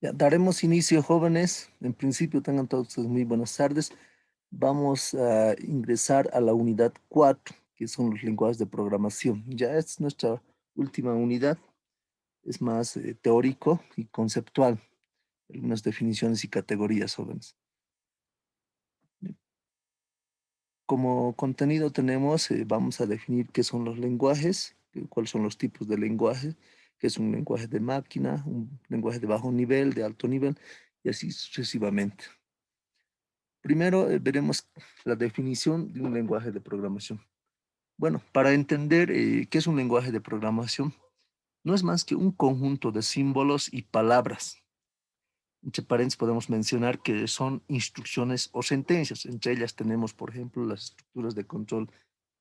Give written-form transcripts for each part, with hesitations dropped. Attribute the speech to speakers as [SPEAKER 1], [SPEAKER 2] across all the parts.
[SPEAKER 1] Ya, daremos inicio, jóvenes. En principio, tengan todos ustedes muy buenas tardes. Vamos a ingresar a la unidad 4, que son los lenguajes de programación. Ya es nuestra última unidad, es más teórico y conceptual, algunas definiciones y categorías, jóvenes. Como contenido tenemos, vamos a definir qué son los lenguajes, cuáles son los tipos de lenguaje, qué es un lenguaje de máquina, un lenguaje de bajo nivel, de alto nivel, y así sucesivamente. Primero veremos la definición de un lenguaje de programación. Bueno, para entender qué es un lenguaje de programación, no es más que un conjunto de símbolos y palabras. Entre paréntesis podemos mencionar que son instrucciones o sentencias. Entre ellas tenemos, por ejemplo, las estructuras de control,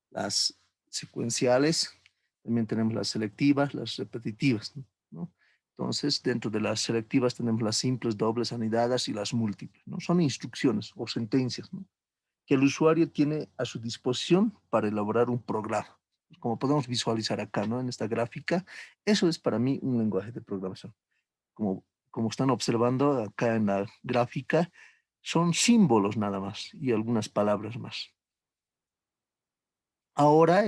[SPEAKER 1] las secuenciales, también tenemos las selectivas, las repetitivas, ¿no? Entonces, dentro de las selectivas tenemos las simples, dobles, anidadas y las múltiples, ¿no? Son instrucciones o sentencias, ¿no?, que el usuario tiene a su disposición para elaborar un programa. Como podemos visualizar acá, ¿no?, en esta gráfica, eso es para mí un lenguaje de programación. Como están observando acá en la gráfica, son símbolos nada más y algunas palabras más. Ahora,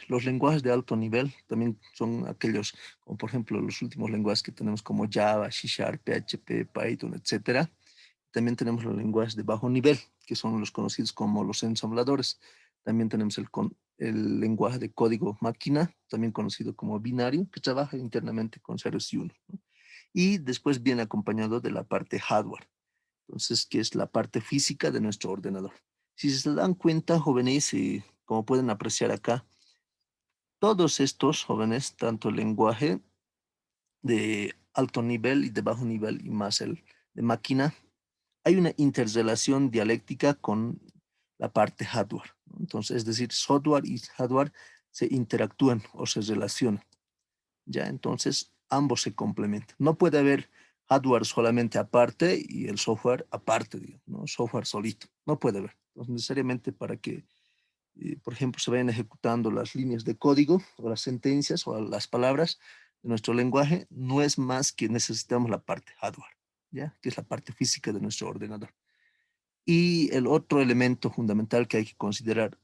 [SPEAKER 1] los lenguajes de alto nivel también son aquellos, como por ejemplo los últimos lenguajes que tenemos como Java, C Sharp, PHP, Python, etcétera. También tenemos los lenguajes de bajo nivel, que son los conocidos como los ensambladores. También tenemos el lenguaje de código máquina, también conocido como binario, que trabaja internamente con ceros y unos, ¿no? Y después viene acompañado de la parte hardware, entonces, que es la parte física de nuestro ordenador. Si se dan cuenta, jóvenes, como pueden apreciar acá, todos estos jóvenes, tanto el lenguaje de alto nivel y de bajo nivel y más el de máquina, hay una interrelación dialéctica con la parte hardware, ¿no? Entonces, es decir, software y hardware se interactúan o se relacionan. Ya, entonces ambos se complementan. No puede haber hardware solamente aparte y el software aparte, digamos, ¿no? Software solito. No puede haber. Entonces, necesariamente para que, por ejemplo, se vayan ejecutando las líneas de código o las sentencias o las palabras de nuestro lenguaje, no es más que necesitamos la parte hardware, ¿ya? Que es la parte física de nuestro ordenador. Y el otro elemento fundamental que hay que considerar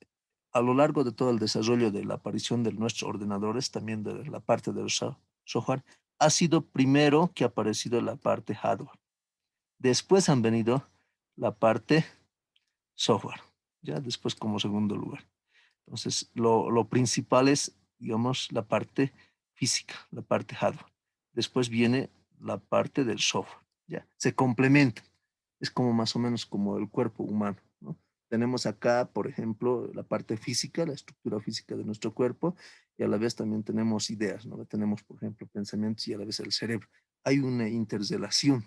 [SPEAKER 1] a lo largo de todo el desarrollo de la aparición de nuestros ordenadores, también de la parte del software, ha sido primero que ha aparecido la parte hardware. Después han venido la parte software, ya después como segundo lugar. Entonces, lo principal es, digamos, la parte física, la parte hardware. Después viene la parte del software, ya. Se complementan. Es como más o menos como el cuerpo humano, ¿no? Tenemos acá, por ejemplo, la parte física, la estructura física de nuestro cuerpo, y a la vez también tenemos ideas, ¿no? Tenemos, por ejemplo, pensamientos y a la vez el cerebro. Hay una interrelación,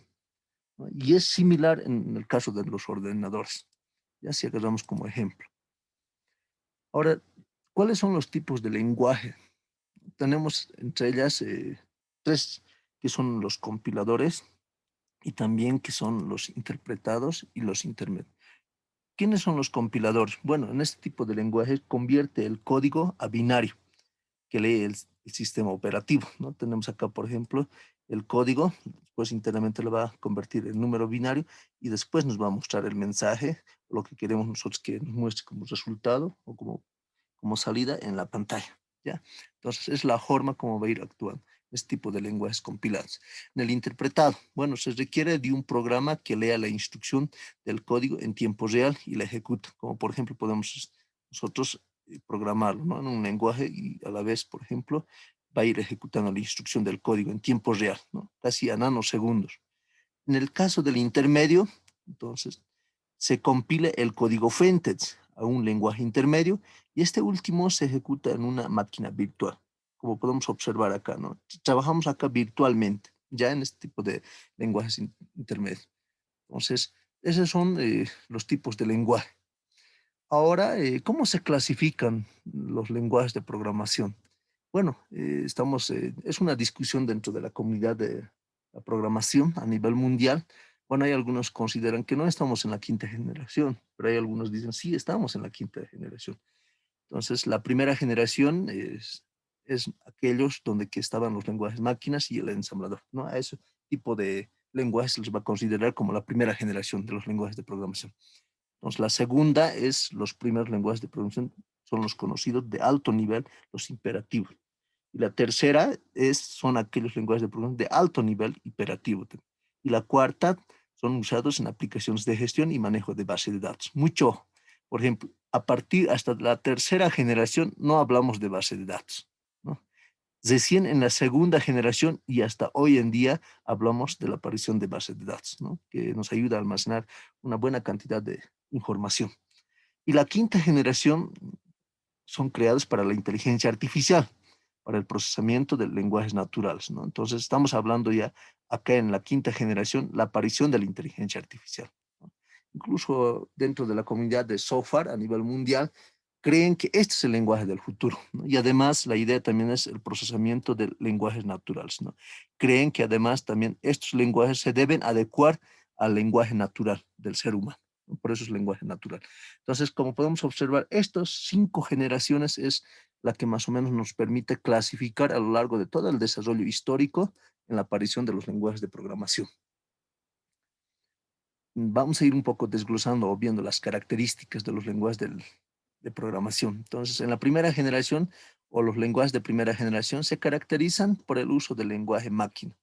[SPEAKER 1] ¿no? Y es similar en el caso de los ordenadores, ya si agarramos como ejemplo. Ahora, ¿cuáles son los tipos de lenguaje? Tenemos entre ellas tres, que son los compiladores y también que son los interpretados y los intermedios. ¿Quiénes son los compiladores? Bueno, en este tipo de lenguaje convierte el código a binario que lee el sistema operativo, ¿no? Tenemos acá, por ejemplo, el código, después internamente lo va a convertir en número binario y después nos va a mostrar el mensaje, lo que queremos nosotros que nos muestre como resultado o como salida en la pantalla, ¿ya? Entonces, es la forma como va a ir actuando este tipo de lenguajes compilados. En el interpretado, bueno, se requiere de un programa que lea la instrucción del código en tiempo real y la ejecuta, como por ejemplo podemos nosotros programarlo, ¿no?, en un lenguaje y a la vez, por ejemplo, va a ir ejecutando la instrucción del código en tiempo real, ¿no?, casi a nanosegundos. En el caso del intermedio, entonces, se compila el código fuente a un lenguaje intermedio y este último se ejecuta en una máquina virtual, como podemos observar acá, ¿no? Trabajamos acá virtualmente, ya en este tipo de lenguajes intermedios. Entonces, esos son los tipos de lenguaje. Ahora, ¿cómo se clasifican los lenguajes de programación? Bueno, es una discusión dentro de la comunidad de la programación a nivel mundial. Bueno, hay algunos que consideran que no estamos en la quinta generación, pero hay algunos que dicen sí, estamos en la quinta generación. Entonces, la primera generación es aquellos donde que estaban los lenguajes máquinas y el ensamblador, ¿no? A ese tipo de lenguajes se los va a considerar como la primera generación de los lenguajes de programación. Entonces, la segunda es los primeros lenguajes de programación, son los conocidos de alto nivel, los imperativos. Y la tercera son aquellos lenguajes de programación de alto nivel imperativo. Y la cuarta son usados en aplicaciones de gestión y manejo de base de datos. Mucho ojo. Por ejemplo, a partir hasta la tercera generación no hablamos de base de datos, ¿no? Recién en la segunda generación y hasta hoy en día hablamos de la aparición de bases de datos, ¿no? Que nos ayuda a almacenar una buena cantidad de información. Y la quinta generación son creados para la inteligencia artificial, para el procesamiento de lenguajes naturales, ¿no? Entonces estamos hablando ya acá en la quinta generación, la aparición de la inteligencia artificial, ¿no? Incluso dentro de la comunidad de software a nivel mundial, creen que este es el lenguaje del futuro, ¿no? Y además la idea también es el procesamiento de lenguajes naturales, ¿no? Creen que además también estos lenguajes se deben adecuar al lenguaje natural del ser humano, ¿no? Por eso es lenguaje natural. Entonces, como podemos observar, estas 5 generaciones es la que más o menos nos permite clasificar a lo largo de todo el desarrollo histórico en la aparición de los lenguajes de programación. Vamos a ir un poco desglosando o viendo las características de los lenguajes de programación. Entonces, en la primera generación o los lenguajes de primera generación se caracterizan por el uso del lenguaje máquina,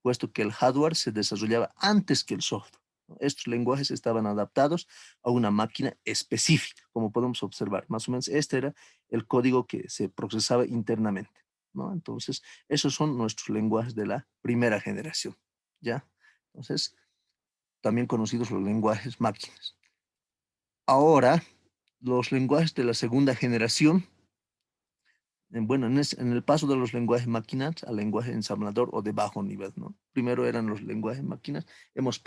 [SPEAKER 1] puesto que el hardware se desarrollaba antes que el software, ¿no? Estos lenguajes estaban adaptados a una máquina específica, como podemos observar. Más o menos este era el código que se procesaba internamente, ¿no? Entonces, esos son nuestros lenguajes de la primera generación, ¿ya? Entonces, también conocidos los lenguajes máquinas. Ahora, los lenguajes de la segunda generación, bueno, en el paso de los lenguajes máquinas al lenguaje ensamblador o de bajo nivel, ¿no? Primero eran los lenguajes máquinas, hemos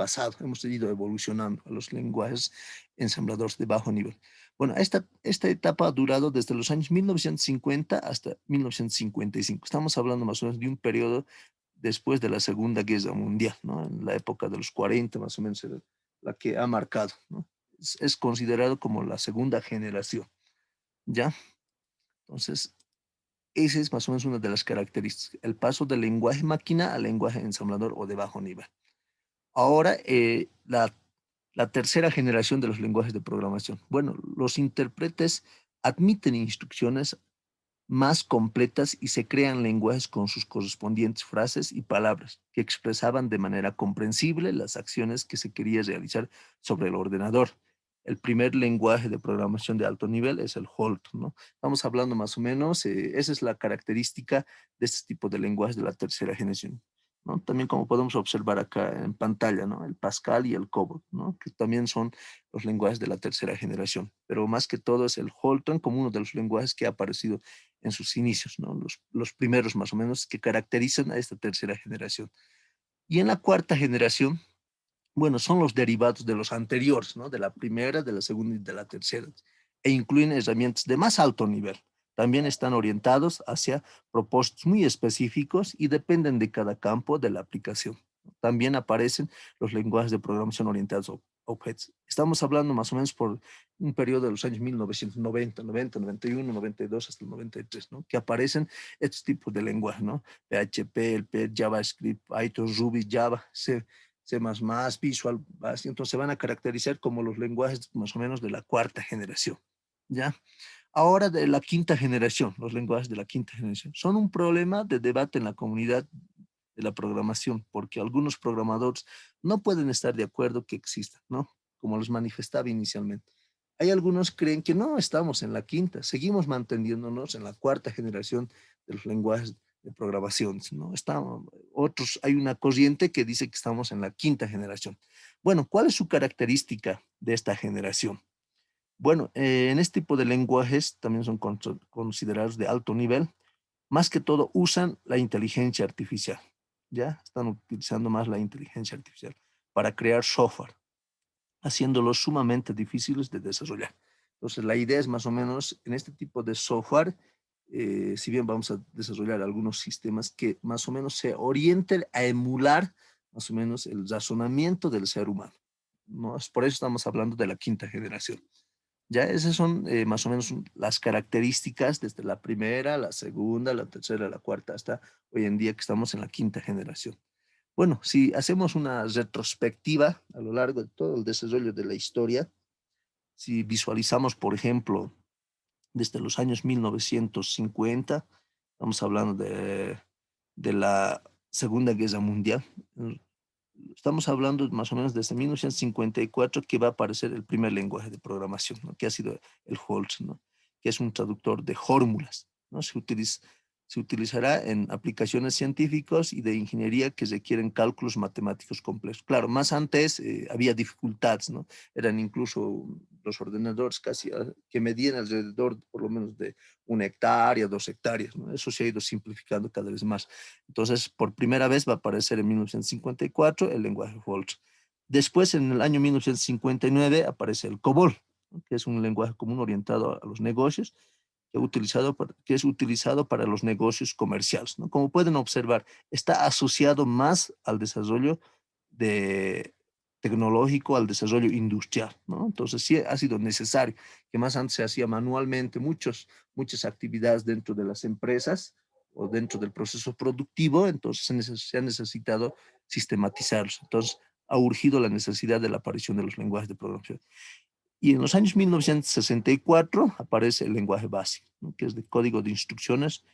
[SPEAKER 1] ido evolucionando a los lenguajes ensambladores de bajo nivel. Bueno, esta etapa ha durado desde los años 1950 hasta 1955. Estamos hablando más o menos de un periodo después de la Segunda Guerra Mundial, ¿no? En la época de los 40 más o menos era la que ha marcado, ¿no? Es considerado como la segunda generación, ¿ya? Entonces, esa es más o menos una de las características, el paso del lenguaje máquina al lenguaje ensamblador o de bajo nivel. Ahora, la tercera generación de los lenguajes de programación. Bueno, los intérpretes admiten instrucciones más completas y se crean lenguajes con sus correspondientes frases y palabras que expresaban de manera comprensible las acciones que se quería realizar sobre el ordenador. El primer lenguaje de programación de alto nivel es el Holton, ¿no? Estamos hablando más o menos, esa es la característica de este tipo de lenguajes de la tercera generación, ¿no? También como podemos observar acá en pantalla, ¿no? El Pascal y el COBOL, ¿no? Que también son los lenguajes de la tercera generación, pero más que todo es el Holton como uno de los lenguajes que ha aparecido en sus inicios, ¿no? Los primeros más o menos que caracterizan a esta tercera generación. Y en la cuarta generación, bueno, son los derivados de los anteriores, ¿no? De la primera, de la segunda y de la tercera, e incluyen herramientas de más alto nivel. También están orientados hacia propósitos muy específicos y dependen de cada campo de la aplicación. También aparecen los lenguajes de programación orientados a objetos. Estamos hablando más o menos por un periodo de los años 1990, 90, 91, 92 hasta el 93, ¿no? Que aparecen estos tipos de lenguajes, ¿no? PHP, el P, JavaScript, Python, Ruby, Java, C++, Visual Basic, entonces se van a caracterizar como los lenguajes más o menos de la cuarta generación, ¿ya? Ahora de la quinta generación, los lenguajes de la quinta generación, son un problema de debate en la comunidad de la programación, porque algunos programadores no pueden estar de acuerdo que existan, ¿no? Como los manifestaba inicialmente. Hay algunos que creen que no estamos en la quinta, seguimos manteniéndonos en la cuarta generación de los lenguajes de programación, ¿no? Hay una corriente que dice que estamos en la quinta generación. Bueno, ¿cuál es su característica de esta generación? Bueno, en este tipo de lenguajes también son considerados de alto nivel. Más que todo usan la inteligencia artificial, ¿ya? Están utilizando más la inteligencia artificial para crear software, haciéndolos sumamente difíciles de desarrollar. Entonces, la idea es más o menos en este tipo de software, si bien vamos a desarrollar algunos sistemas que más o menos se orienten a emular más o menos el razonamiento del ser humano, ¿no? Por eso estamos hablando de la quinta generación. Ya esas son más o menos las características desde la primera, la segunda, la tercera, la cuarta, hasta hoy en día que estamos en la quinta generación. Bueno, si hacemos una retrospectiva a lo largo de todo el desarrollo de la historia, si visualizamos, por ejemplo, desde los años 1950, estamos hablando de la Segunda Guerra Mundial. Estamos hablando más o menos desde 1954 que va a aparecer el primer lenguaje de programación, ¿no? Que ha sido el HALT, ¿no? Que es un traductor de fórmulas, ¿no? Se utilizará en aplicaciones científicas y de ingeniería que requieren cálculos matemáticos complejos. Claro, más antes había dificultades, ¿no? Eran incluso los ordenadores casi que medían alrededor por lo menos de 1 hectárea, 2 hectáreas, ¿no? Eso se ha ido simplificando cada vez más. Entonces, por primera vez va a aparecer en 1954 el lenguaje Waltz. Después, en el año 1959, aparece el COBOL, ¿no? Que es un lenguaje común orientado a los negocios, que es utilizado para los negocios comerciales, ¿no? Como pueden observar, está asociado más al desarrollo de, tecnológico, al desarrollo industrial, ¿no? Entonces sí ha sido necesario, que más antes se hacía manualmente muchas actividades dentro de las empresas o dentro del proceso productivo, entonces se ha necesitado sistematizarlos. Entonces ha urgido la necesidad de la aparición de los lenguajes de programación. Y en los años 1964 aparece el lenguaje BASIC, ¿no? Que es de código de instrucciones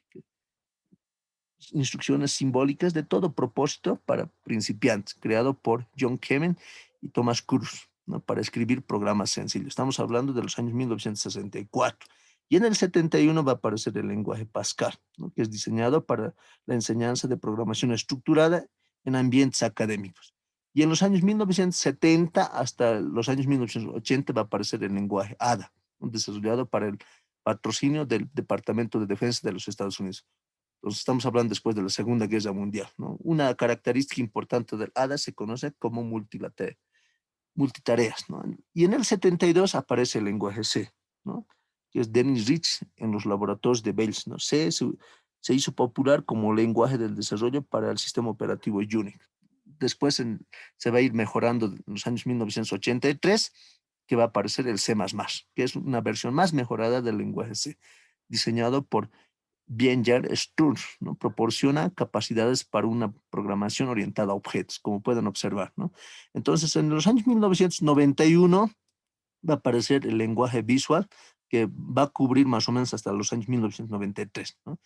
[SPEAKER 1] simbólicas de todo propósito para principiantes, creado por John Kemen y Thomas Cruz, ¿no? Para escribir programas sencillos. Estamos hablando de los años 1964. Y en el 71 va a aparecer el lenguaje Pascal, ¿no? Que es diseñado para la enseñanza de programación estructurada en ambientes académicos. Y en los años 1970 hasta los años 1980 va a aparecer el lenguaje ADA, ¿no? Desarrollado para el patrocinio del Departamento de Defensa de los Estados Unidos. Entonces estamos hablando después de la Segunda Guerra Mundial, ¿no? Una característica importante del ADA se conoce como multitareas, ¿no? Y en el 72 aparece el lenguaje C, ¿no? Que es Dennis Ritchie en los laboratorios de Bells, ¿no? Se hizo popular como lenguaje del desarrollo para el sistema operativo Unix. Después se va a ir mejorando en los años 1983, que va a aparecer el C++, que es una versión más mejorada del lenguaje C, diseñado por Bienger Sturz, ¿no? Proporciona capacidades para una programación orientada a objetos, como pueden observar, ¿no? Entonces, en los años 1991 va a aparecer el lenguaje visual, que va a cubrir más o menos hasta los años 1993, ¿no?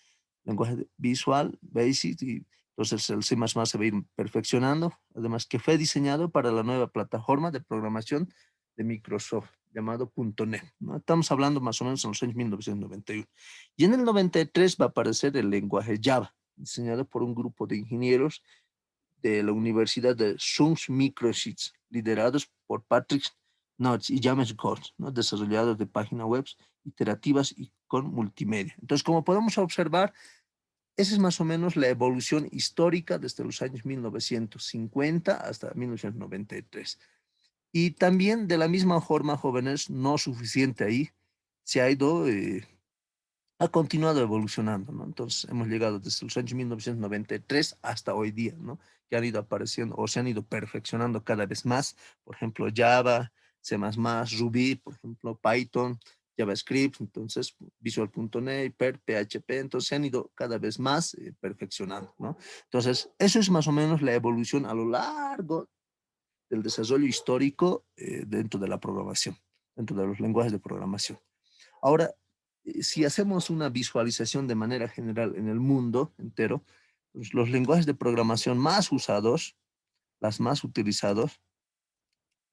[SPEAKER 1] Lenguaje visual, BASIC, y entonces el C++ se va a ir perfeccionando, además que fue diseñado para la nueva plataforma de programación de Microsoft llamado .NET, ¿no? Estamos hablando más o menos en los años 1991. Y en el 93 va a aparecer el lenguaje Java, diseñado por un grupo de ingenieros de la Universidad de Sun's Microchips, liderados por Patrick Notch y James Gold, ¿no? Desarrollados de páginas web iterativas y con multimedia. Entonces, como podemos observar, esa es más o menos la evolución histórica desde los años 1950 hasta 1993. Y también de la misma forma, jóvenes, no suficiente ahí, se ha ido, ha continuado evolucionando, ¿no? Entonces hemos llegado desde los años 1993 hasta hoy día, ¿no? Que han ido apareciendo o se han ido perfeccionando cada vez más, por ejemplo, Java, C++, Ruby, por ejemplo, Python, JavaScript, entonces Visual.net, PER, PHP, entonces se han ido cada vez más perfeccionando, ¿no? Entonces, eso es más o menos la evolución a lo largo del desarrollo histórico dentro de la programación, dentro de los lenguajes de programación. Ahora, si hacemos una visualización de manera general en el mundo entero, pues los lenguajes de programación más usados, las más utilizados,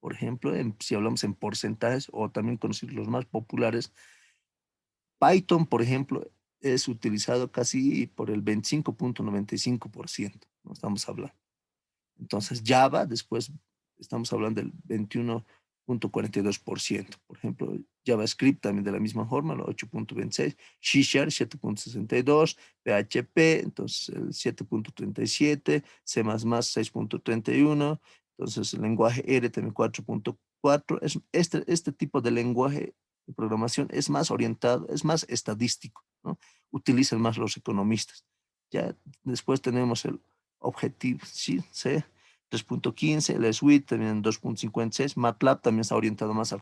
[SPEAKER 1] por ejemplo, si hablamos en porcentajes o también conocidos los más populares, Python, por ejemplo, es utilizado casi por el 25.95%, no estamos hablando. Entonces, Java, después estamos hablando del 21.42%. Por ejemplo, JavaScript también de la misma forma, el 8.26, C Sharp 7.62, PHP, entonces el 7.37, C++ 6.31, entonces el lenguaje R también 4.4. Este tipo de lenguaje de programación es más orientado, es más estadístico, ¿no? Utilizan más los economistas. Ya después tenemos el Objective-C 3.15, el Suite también 2.56, MATLAB también está orientado más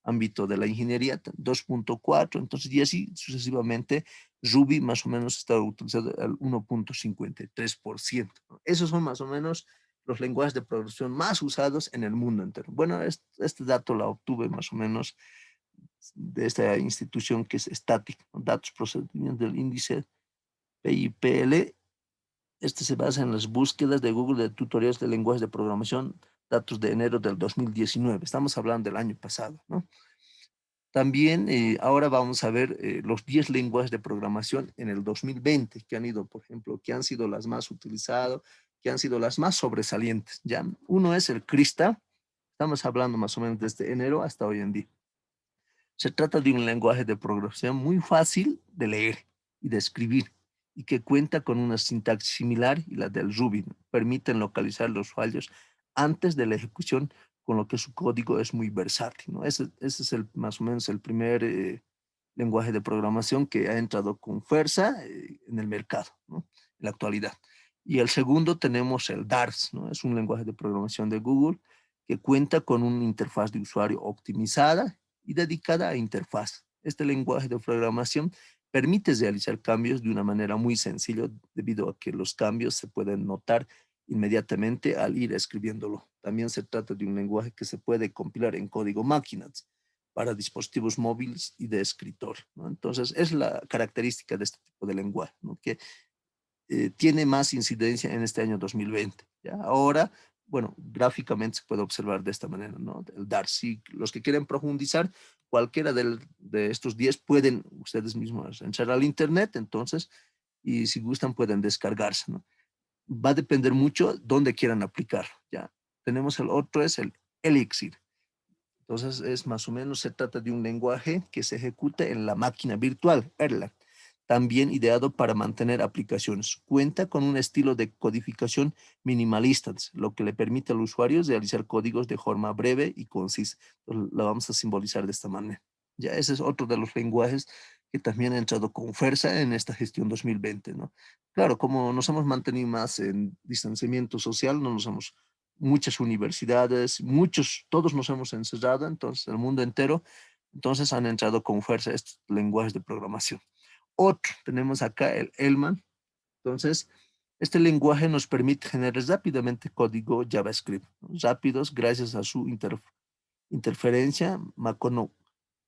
[SPEAKER 1] ámbito de la ingeniería, 2.4, entonces, y así sucesivamente, Ruby más o menos está utilizado al 1.53%. Esos son más o menos los lenguajes de programación más usados en el mundo entero. Bueno, este dato lo obtuve más o menos de esta institución que es Static, ¿no? Datos procedimientos del índice PIPL. Este se basa en las búsquedas de Google de tutoriales de lenguajes de programación, datos de enero del 2019. Estamos hablando del año pasado, ¿no? También ahora vamos a ver los 10 lenguajes de programación en el 2020 que han ido, por ejemplo, que han sido las más utilizadas, que han sido las más sobresalientes. ¿Ya? Uno es el Crista. Estamos hablando más o menos desde enero hasta hoy en día. Se trata de un lenguaje de programación muy fácil de leer y de escribir y que cuenta con una sintaxis similar y la del Ruby. Permiten localizar los fallos antes de la ejecución, con lo que su código es muy versátil, ¿no? Ese es más o menos el primer lenguaje de programación que ha entrado con fuerza en el mercado, ¿no? En la actualidad. Y el segundo tenemos el DARS, ¿no? Es un lenguaje de programación de Google que cuenta con una interfaz de usuario optimizada y dedicada a interfaz. Este lenguaje de programación permite realizar cambios de una manera muy sencilla debido a que los cambios se pueden notar inmediatamente al ir escribiéndolo. También se trata de un lenguaje que se puede compilar en código máquinas para dispositivos móviles y de escritorio, ¿no? Entonces, es la característica de este tipo de lenguaje, ¿no? Que tiene más incidencia en este año 2020. ¿Ya? Ahora, bueno, gráficamente se puede observar de esta manera, ¿no? El Darcy, los que quieren profundizar, cualquiera de estos 10 pueden ustedes mismos entrar al internet, entonces, y si gustan pueden descargarse, ¿no? Va a depender mucho dónde quieran aplicar, ¿ya? Tenemos el otro, es el Elixir. Entonces, es más o menos, se trata de un lenguaje que se ejecuta en la máquina virtual, Erlang, también ideado para mantener aplicaciones. Cuenta con un estilo de codificación minimalista, lo que le permite al usuario realizar códigos de forma breve y concisa. Lo vamos a simbolizar de esta manera. Ya ese es otro de los lenguajes que también ha entrado con fuerza en esta gestión 2020, ¿no? Claro, como nos hemos mantenido más en distanciamiento social, no nos hemos muchas universidades, todos nos hemos encerrado, entonces el mundo entero, entonces han entrado con fuerza estos lenguajes de programación. Otro, tenemos acá el Elman. Entonces, este lenguaje nos permite generar rápidamente código JavaScript, ¿no? Rápidos gracias a su interferencia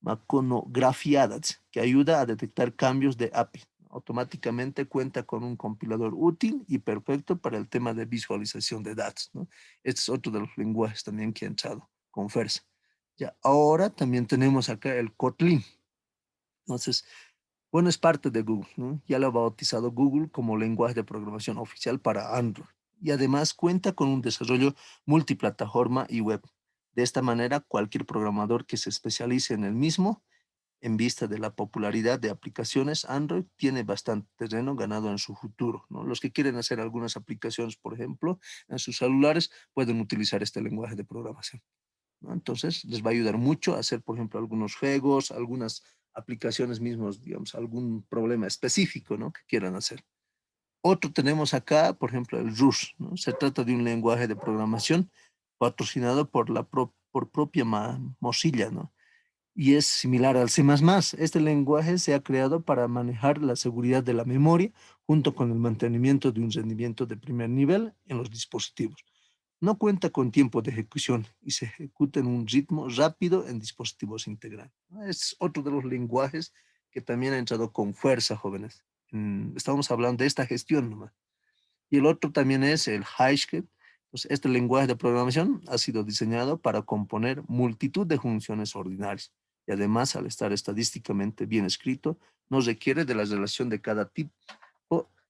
[SPEAKER 1] maconografiada, que ayuda a detectar cambios de API. Automáticamente cuenta con un compilador útil y perfecto para el tema de visualización de datos, ¿no? Este es otro de los lenguajes también que ha entrado con fuerza. Ya, ahora también tenemos acá el Kotlin. Entonces, bueno, es parte de Google, ¿no? Ya lo ha bautizado Google como lenguaje de programación oficial para Android. Y además cuenta con un desarrollo multiplataforma y web. De esta manera, cualquier programador que se especialice en el mismo, en vista de la popularidad de aplicaciones, Android tiene bastante terreno ganado en su futuro, ¿no? Los que quieren hacer algunas aplicaciones, por ejemplo, en sus celulares, pueden utilizar este lenguaje de programación, ¿no? Entonces, les va a ayudar mucho a hacer, por ejemplo, algunos juegos, algunas aplicaciones mismos, digamos, algún problema específico, ¿no? Que quieran hacer. Otro tenemos acá, por ejemplo, el Rush, ¿no? Se trata de un lenguaje de programación patrocinado por por propia Mozilla, ¿no? Y es similar al C++. Este lenguaje se ha creado para manejar la seguridad de la memoria junto con el mantenimiento de un rendimiento de primer nivel en los dispositivos. No cuenta con tiempo de ejecución y se ejecuta en un ritmo rápido en dispositivos integrales. Es otro de los lenguajes que también ha entrado con fuerza, jóvenes. Estamos hablando de esta gestión nomás. Y el otro también es el Haskell. Pues este lenguaje de programación ha sido diseñado para componer multitud de funciones ordinarias y además, al estar estadísticamente bien escrito, no requiere de la relación de cada tipo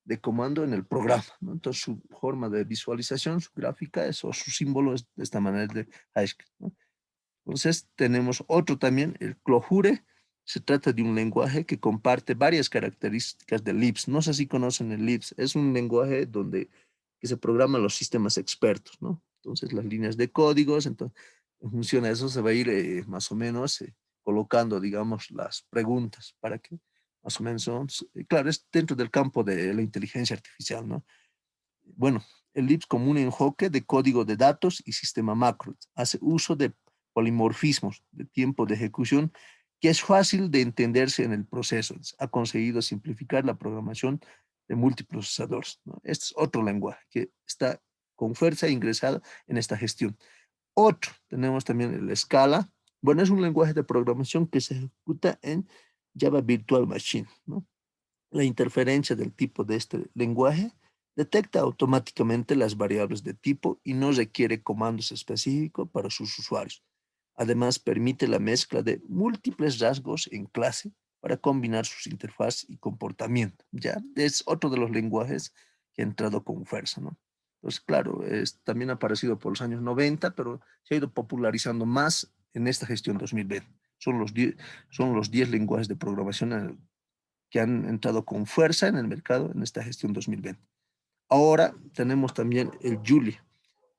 [SPEAKER 1] de comando en el programa, ¿no? Entonces, su forma de visualización, su gráfica, o su símbolo es de esta manera de Haskell, ¿no? Entonces, tenemos otro también, el Clojure. Se trata de un lenguaje que comparte varias características del Lisp. No sé si conocen el Lisp. Es un lenguaje donde que se programan los sistemas expertos, ¿no? Entonces, las líneas de códigos, entonces, en función a eso se va a ir más o menos colocando, digamos, las preguntas para que más o menos claro, es dentro del campo de la inteligencia artificial, ¿no? Bueno, el Lisp como un enfoque de código de datos y sistema macro. Hace uso de polimorfismos de tiempo de ejecución, que es fácil de entenderse en el proceso. Ha conseguido simplificar la programación de multiprocesadores, ¿no? Este es otro lenguaje que está con fuerza ingresado en esta gestión. Otro, tenemos también el Scala. Bueno, es un lenguaje de programación que se ejecuta en Java Virtual Machine, ¿no? La interferencia del tipo de este lenguaje detecta automáticamente las variables de tipo y no requiere comandos específicos para sus usuarios. Además, permite la mezcla de múltiples rasgos en clase para combinar sus interfaces y comportamiento. Ya es otro de los lenguajes que ha entrado con fuerza, ¿no? Entonces, claro, también ha aparecido por los años 90, pero se ha ido popularizando más en esta gestión 2020. Son los 10 lenguajes de programación que han entrado con fuerza en el mercado en esta gestión 2020. Ahora tenemos también el Julia.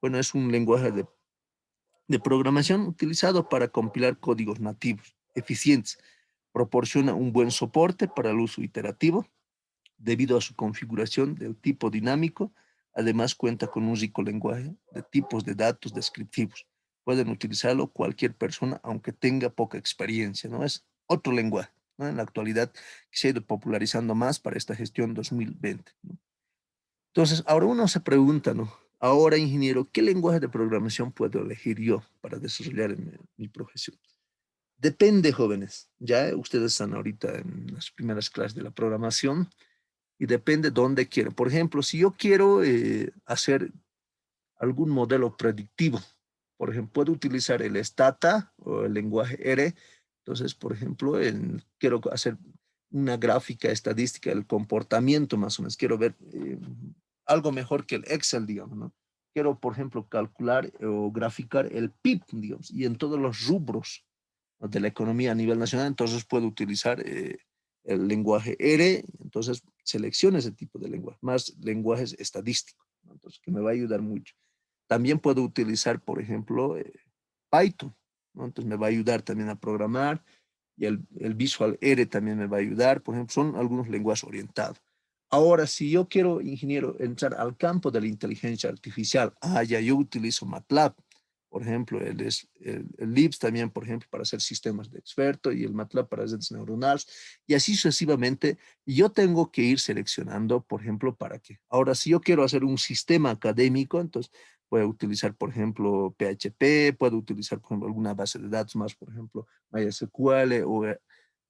[SPEAKER 1] Bueno, es un lenguaje de programación utilizado para compilar códigos nativos eficientes. Proporciona un buen soporte para el uso iterativo debido a su configuración del tipo dinámico. Además, cuenta con un rico lenguaje de tipos de datos descriptivos. Pueden utilizarlo cualquier persona, aunque tenga poca experiencia, ¿no? Es otro lenguaje, ¿no? En la actualidad que se ha ido popularizando más para esta gestión 2020, ¿no? Entonces, ahora uno se pregunta, ¿no? Ahora, ingeniero, ¿qué lenguaje de programación puedo elegir yo para desarrollar en mi profesión? Depende, jóvenes. Ya ustedes están ahorita en las primeras clases de la programación y depende dónde quiero. Por ejemplo, si yo quiero hacer algún modelo predictivo, por ejemplo, puedo utilizar el Stata o el lenguaje R. Entonces, por ejemplo, quiero hacer una gráfica estadística del comportamiento más o menos. Quiero ver algo mejor que el Excel, digamos, ¿no? Quiero, por ejemplo, calcular o graficar el PIB, digamos, y en todos los rubros, ¿no?, de la economía a nivel nacional. Entonces puedo utilizar el lenguaje R. Entonces selecciono ese tipo de lenguaje, más lenguajes estadísticos, ¿no? Entonces, que me va a ayudar mucho. También puedo utilizar, por ejemplo, Python, ¿no? Entonces me va a ayudar también a programar, y el Visual R también me va a ayudar. Por ejemplo, son algunos lenguajes orientados. Ahora, si yo quiero, ingeniero, entrar al campo de la inteligencia artificial, ya yo utilizo MATLAB, por ejemplo, el LIBS también, por ejemplo, para hacer sistemas de experto, y el MATLAB para redes neuronales, y así sucesivamente. Yo tengo que ir seleccionando, por ejemplo, para qué. Ahora, si yo quiero hacer un sistema académico, entonces puedo utilizar, por ejemplo, PHP, puedo utilizar, por ejemplo, alguna base de datos más, por ejemplo, MySQL o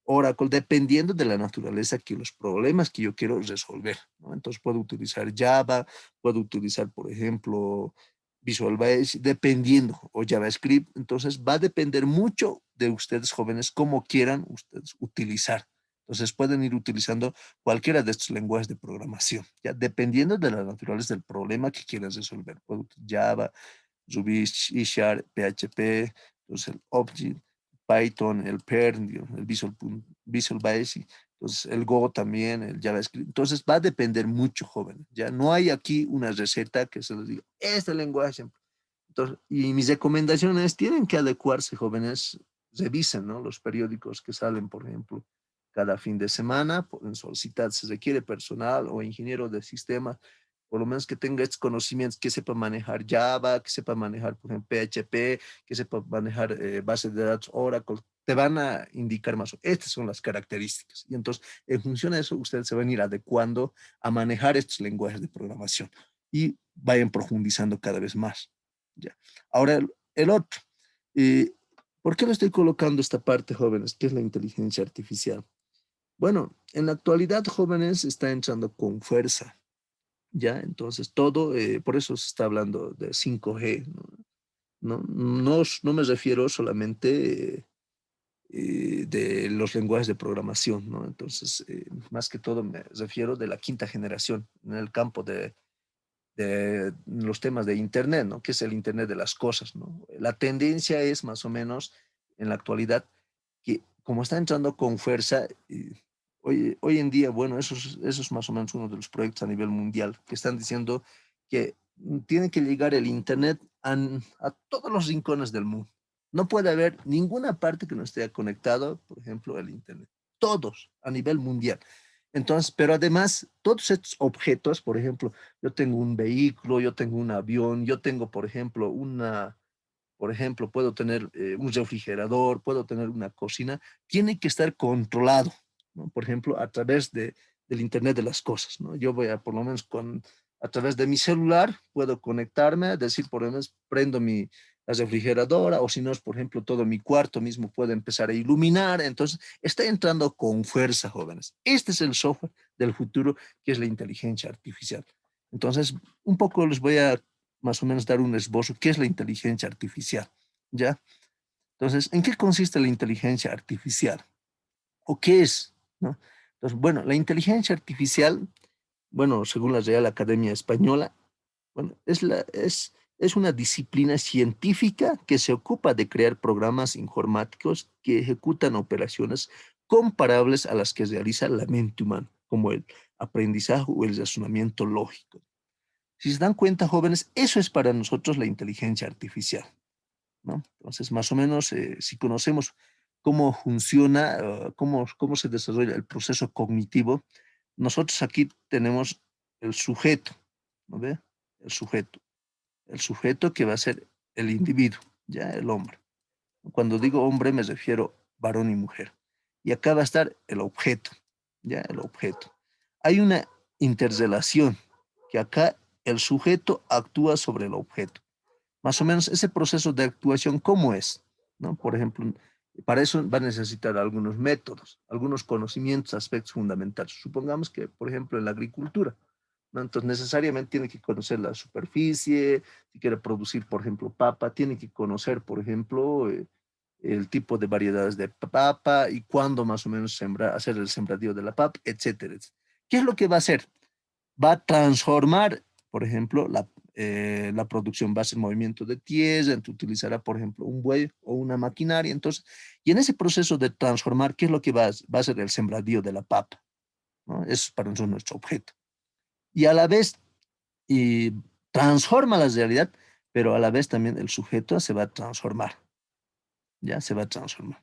[SPEAKER 1] Oracle, dependiendo de la naturaleza que los problemas que yo quiero resolver, ¿no? Entonces puedo utilizar Java, puedo utilizar, por ejemplo, Visual Basic, dependiendo, o JavaScript. Entonces va a depender mucho de ustedes, jóvenes, cómo quieran ustedes utilizar. Entonces pueden ir utilizando cualquiera de estos lenguajes de programación, ya dependiendo de la naturaleza del problema que quieras resolver. Puedo utilizar Java, Ruby, C Sharp, PHP, entonces el Object, Python, el Perl, el Visual Basic, entonces el Go también, el JavaScript. Entonces va a depender mucho, jóvenes. Ya no hay aquí una receta que se les diga, este lenguaje siempre. Entonces, y mis recomendaciones tienen que adecuarse, jóvenes. Revisen, ¿no?, los periódicos que salen, por ejemplo, cada fin de semana. Pueden solicitar, se requiere personal o ingeniero de sistemas, por lo menos que tenga estos conocimientos, que sepa manejar Java, que sepa manejar, por ejemplo, PHP, que sepa manejar bases de datos Oracle. Te van a indicar más. Estas son las características. Y entonces, en función de eso, ustedes se van a ir adecuando a manejar estos lenguajes de programación y vayan profundizando cada vez más. ¿Ya? Ahora, el otro. Eh, ¿Por qué lo estoy colocando esta parte, jóvenes? ¿Qué es la inteligencia artificial? Bueno, en la actualidad, jóvenes, está entrando con fuerza, ¿ya? Entonces, todo, por eso se está hablando de 5G, ¿no? No me refiero solamente de los lenguajes de programación, ¿no? Entonces, más que todo me refiero de la quinta generación en el campo de los temas de Internet, ¿no? Que es el Internet de las cosas, ¿no? La tendencia es más o menos en la actualidad que, como está entrando con fuerza, hoy en día, bueno, eso es más o menos uno de los proyectos a nivel mundial que están diciendo que tiene que llegar el Internet a todos los rincones del mundo. No puede haber ninguna parte que no esté conectado, por ejemplo, el Internet. Todos a nivel mundial. Entonces, pero además, todos estos objetos, por ejemplo, yo tengo un vehículo, yo tengo un avión, yo tengo, por ejemplo, por ejemplo, puedo tener un refrigerador, puedo tener una cocina, tiene que estar controlado, ¿no? Por ejemplo, a través del Internet de las cosas, ¿no? Yo voy a, por lo menos a través de mi celular, puedo conectarme, decir, por lo menos, prendo la refrigeradora, o si no es, por ejemplo, todo mi cuarto mismo puede empezar a iluminar. Entonces, está entrando con fuerza, jóvenes. Este es el software del futuro, que es la inteligencia artificial. Entonces, un poco les voy a más o menos dar un esbozo. ¿Qué es la inteligencia artificial? ¿Ya? Entonces, ¿en qué consiste la inteligencia artificial? ¿O qué es? ¿No? Entonces, bueno, la inteligencia artificial, bueno, según la Real Academia Española, bueno, es una disciplina científica que se ocupa de crear programas informáticos que ejecutan operaciones comparables a las que realiza la mente humana, como el aprendizaje o el razonamiento lógico. Si se dan cuenta, jóvenes, eso es para nosotros la inteligencia artificial, ¿no? Entonces, más o menos, si conocemos cómo funciona, cómo se desarrolla el proceso cognitivo, nosotros aquí tenemos el sujeto, ¿no ve? El sujeto. El sujeto que va a ser el individuo, ya el hombre. Cuando digo hombre me refiero varón y mujer. Y acá va a estar el objeto, ya el objeto. Hay una interrelación que acá el sujeto actúa sobre el objeto. Más o menos ese proceso de actuación, ¿cómo es? ¿No? Por ejemplo, para eso va a necesitar algunos métodos, algunos conocimientos, aspectos fundamentales. Supongamos que, por ejemplo, en la agricultura, ¿no? Entonces, necesariamente tiene que conocer la superficie, si quiere producir, por ejemplo, papa, tiene que conocer, por ejemplo, el tipo de variedades de papa y cuándo más o menos hacer el sembradío de la papa, etcétera, etcétera. ¿Qué es lo que va a hacer? Va a transformar, por ejemplo, la producción va a ser movimiento de tierra, entonces utilizará, por ejemplo, un buey o una maquinaria. Entonces, y en ese proceso de transformar, ¿qué es lo que va a ser el sembradío de la papa? ¿No? Eso es para nosotros nuestro objeto. Y a la vez, y transforma la realidad, pero a la vez también el sujeto se va a transformar, ya se va a transformar.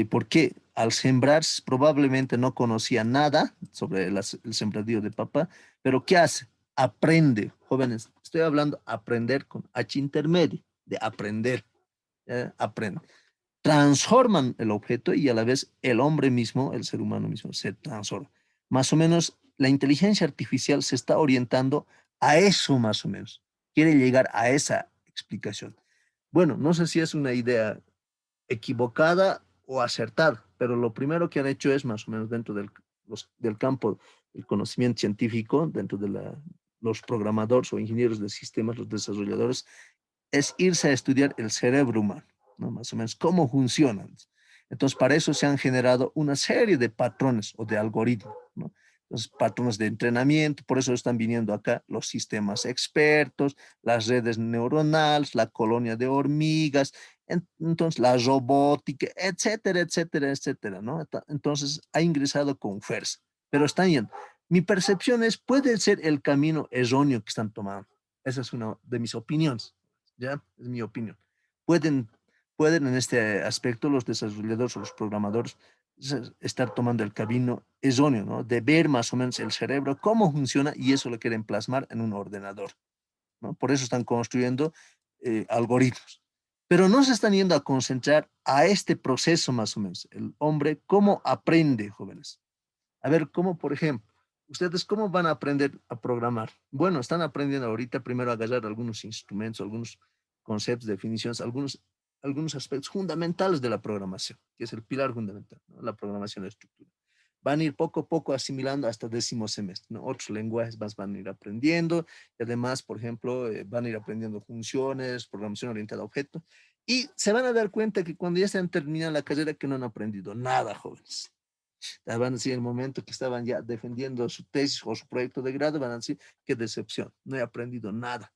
[SPEAKER 1] Porque al sembrar probablemente no conocía nada sobre el sembradío de papa, pero ¿qué hace? Aprende, jóvenes, estoy hablando aprender con H intermedio, de aprender, aprende. Transforman el objeto y a la vez el hombre mismo, el ser humano mismo, se transforma. Más o menos la inteligencia artificial se está orientando a eso más o menos. Quiere llegar a esa explicación. Bueno, no sé si es una idea equivocada o acertada, pero lo primero que han hecho es más o menos dentro del campo del conocimiento científico, dentro de los programadores o ingenieros de sistemas, los desarrolladores, es irse a estudiar el cerebro humano, ¿no? Más o menos cómo funcionan. Entonces, para eso se han generado una serie de patrones o de algoritmos, ¿no? Los patrones de entrenamiento, por eso están viniendo acá los sistemas expertos, las redes neuronales, la colonia de hormigas, entonces la robótica, etcétera, etcétera, etcétera, ¿no? Entonces ha ingresado con fuerza, pero están yendo. Mi percepción es, puede ser el camino erróneo que están tomando. Esa es una de mis opiniones, ¿ya? Es mi opinión. Pueden, pueden en este aspecto los desarrolladores o los programadores estar tomando el camino erróneo, ¿no? De ver más o menos el cerebro, cómo funciona y eso lo quieren plasmar en un ordenador, ¿no? Por eso están construyendo algoritmos. Pero no se están yendo a concentrar a este proceso más o menos. El hombre, ¿cómo aprende, jóvenes? A ver, ¿cómo, por ejemplo, ustedes cómo van a aprender a programar? Bueno, están aprendiendo ahorita primero a agarrar algunos instrumentos, algunos conceptos, definiciones, algunos aspectos fundamentales de la programación, que es el pilar fundamental, ¿no? La programación de estructura. Van a ir poco a poco asimilando hasta décimo semestre, ¿no? Otros lenguajes más van a ir aprendiendo y además, por ejemplo, van a ir aprendiendo funciones, programación orientada a objetos y se van a dar cuenta que cuando ya se han terminado la carrera que no han aprendido nada, jóvenes. Van a decir el momento que estaban ya defendiendo su tesis o su proyecto de grado, van a decir, qué decepción, no he aprendido nada.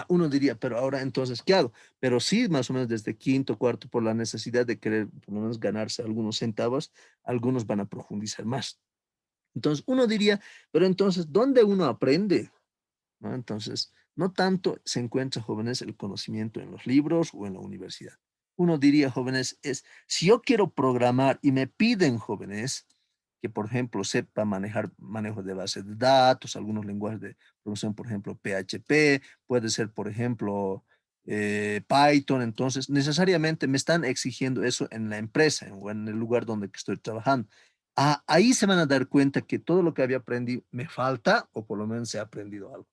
[SPEAKER 1] Uno diría, pero ahora entonces, ¿qué hago? Pero sí, más o menos desde quinto, cuarto, por la necesidad de querer por lo menos ganarse algunos centavos, algunos van a profundizar más. Entonces, uno diría, pero entonces, ¿dónde uno aprende? ¿No? Entonces, no tanto se encuentra, jóvenes, el conocimiento en los libros o en la universidad. Uno diría, jóvenes, es, si yo quiero programar y me piden, jóvenes, que, por ejemplo, sepa manejo de bases de datos, algunos lenguajes de programación, por ejemplo, PHP, puede ser, por ejemplo, Python, entonces necesariamente me están exigiendo eso en la empresa o en el lugar donde que estoy trabajando. Ahí se van a dar cuenta que todo lo que había aprendido me falta o por lo menos se ha aprendido algo.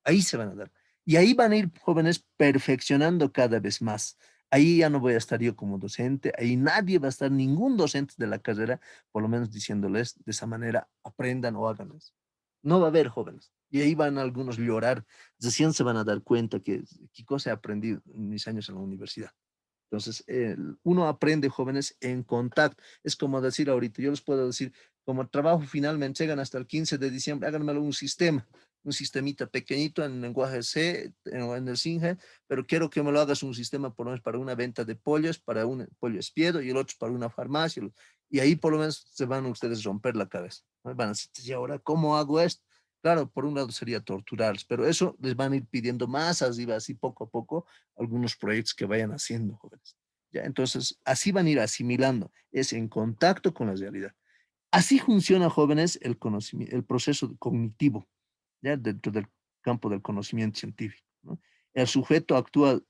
[SPEAKER 1] Ahí se van a dar. Y ahí van a ir jóvenes perfeccionando cada vez más. Ahí ya no voy a estar yo como docente, ahí nadie va a estar, ningún docente de la carrera, por lo menos diciéndoles de esa manera, aprendan o hagan eso. No va a haber jóvenes. Y ahí van algunos llorar, recién se van a dar cuenta que qué cosa he aprendido en mis años en la universidad. Entonces, uno aprende jóvenes en contacto. Es como decir ahorita, yo les puedo decir, como trabajo final me entregan hasta el 15 de diciembre, háganmelo un sistemita pequeñito en lenguaje C o en el Singe, pero quiero que me lo hagas un sistema por lo menos para una venta de pollos, para un pollo espiedo y el otro para una farmacia. Y ahí por lo menos se van ustedes a romper la cabeza, ¿no? Van a decir, ¿y ahora cómo hago esto? Claro, por un lado sería torturarlos, pero eso les van a ir pidiendo más arriba, así poco a poco, algunos proyectos que vayan haciendo, jóvenes. ¿Ya? Entonces, así van a ir asimilando, es en contacto con la realidad. Así funciona, jóvenes, el conocimiento, el proceso cognitivo, ¿ya? Dentro del campo del conocimiento científico, ¿no? El sujeto actúa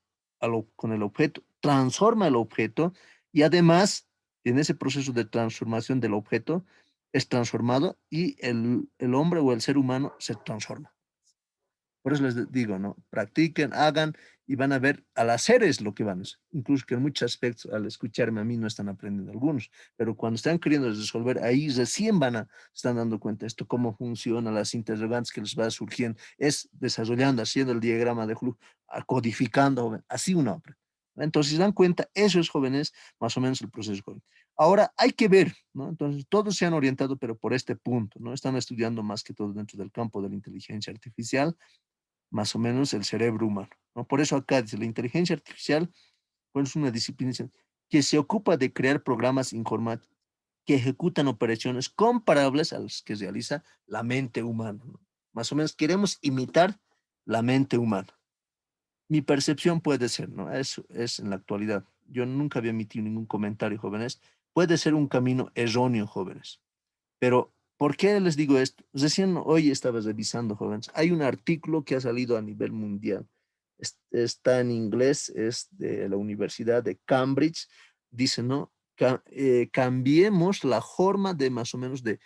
[SPEAKER 1] con el objeto, transforma el objeto y además, en ese proceso de transformación del objeto, es transformado y el hombre o el ser humano se transforma. Por eso les digo, ¿no? Practiquen, hagan y van a ver, al hacer es lo que van a hacer. Incluso que en muchos aspectos, al escucharme a mí, no están aprendiendo algunos, pero cuando están queriendo resolver, ahí recién están dando cuenta de esto, cómo funciona, las interrogantes que les va surgiendo, es desarrollando, haciendo el diagrama de flujo, codificando, así uno aprende. Entonces, si se dan cuenta, eso es, jóvenes, más o menos el proceso joven. Ahora, hay que ver, ¿no? Entonces, todos se han orientado, pero por este punto, ¿no? Están estudiando más que todo dentro del campo de la inteligencia artificial, más o menos el cerebro humano, ¿no? Por eso acá dice, la inteligencia artificial pues, es una disciplina que se ocupa de crear programas informáticos que ejecutan operaciones comparables a las que realiza la mente humana, ¿no? Más o menos queremos imitar la mente humana. Mi percepción puede ser, ¿no? Eso es en la actualidad. Yo nunca había emitido ningún comentario, jóvenes. Puede ser un camino erróneo, jóvenes. Pero, ¿por qué les digo esto? Recién hoy estaba revisando, jóvenes. Hay un artículo que ha salido a nivel mundial. Está en inglés, es de la Universidad de Cambridge. Dice, ¿no? Cambiemos la forma de más o menos de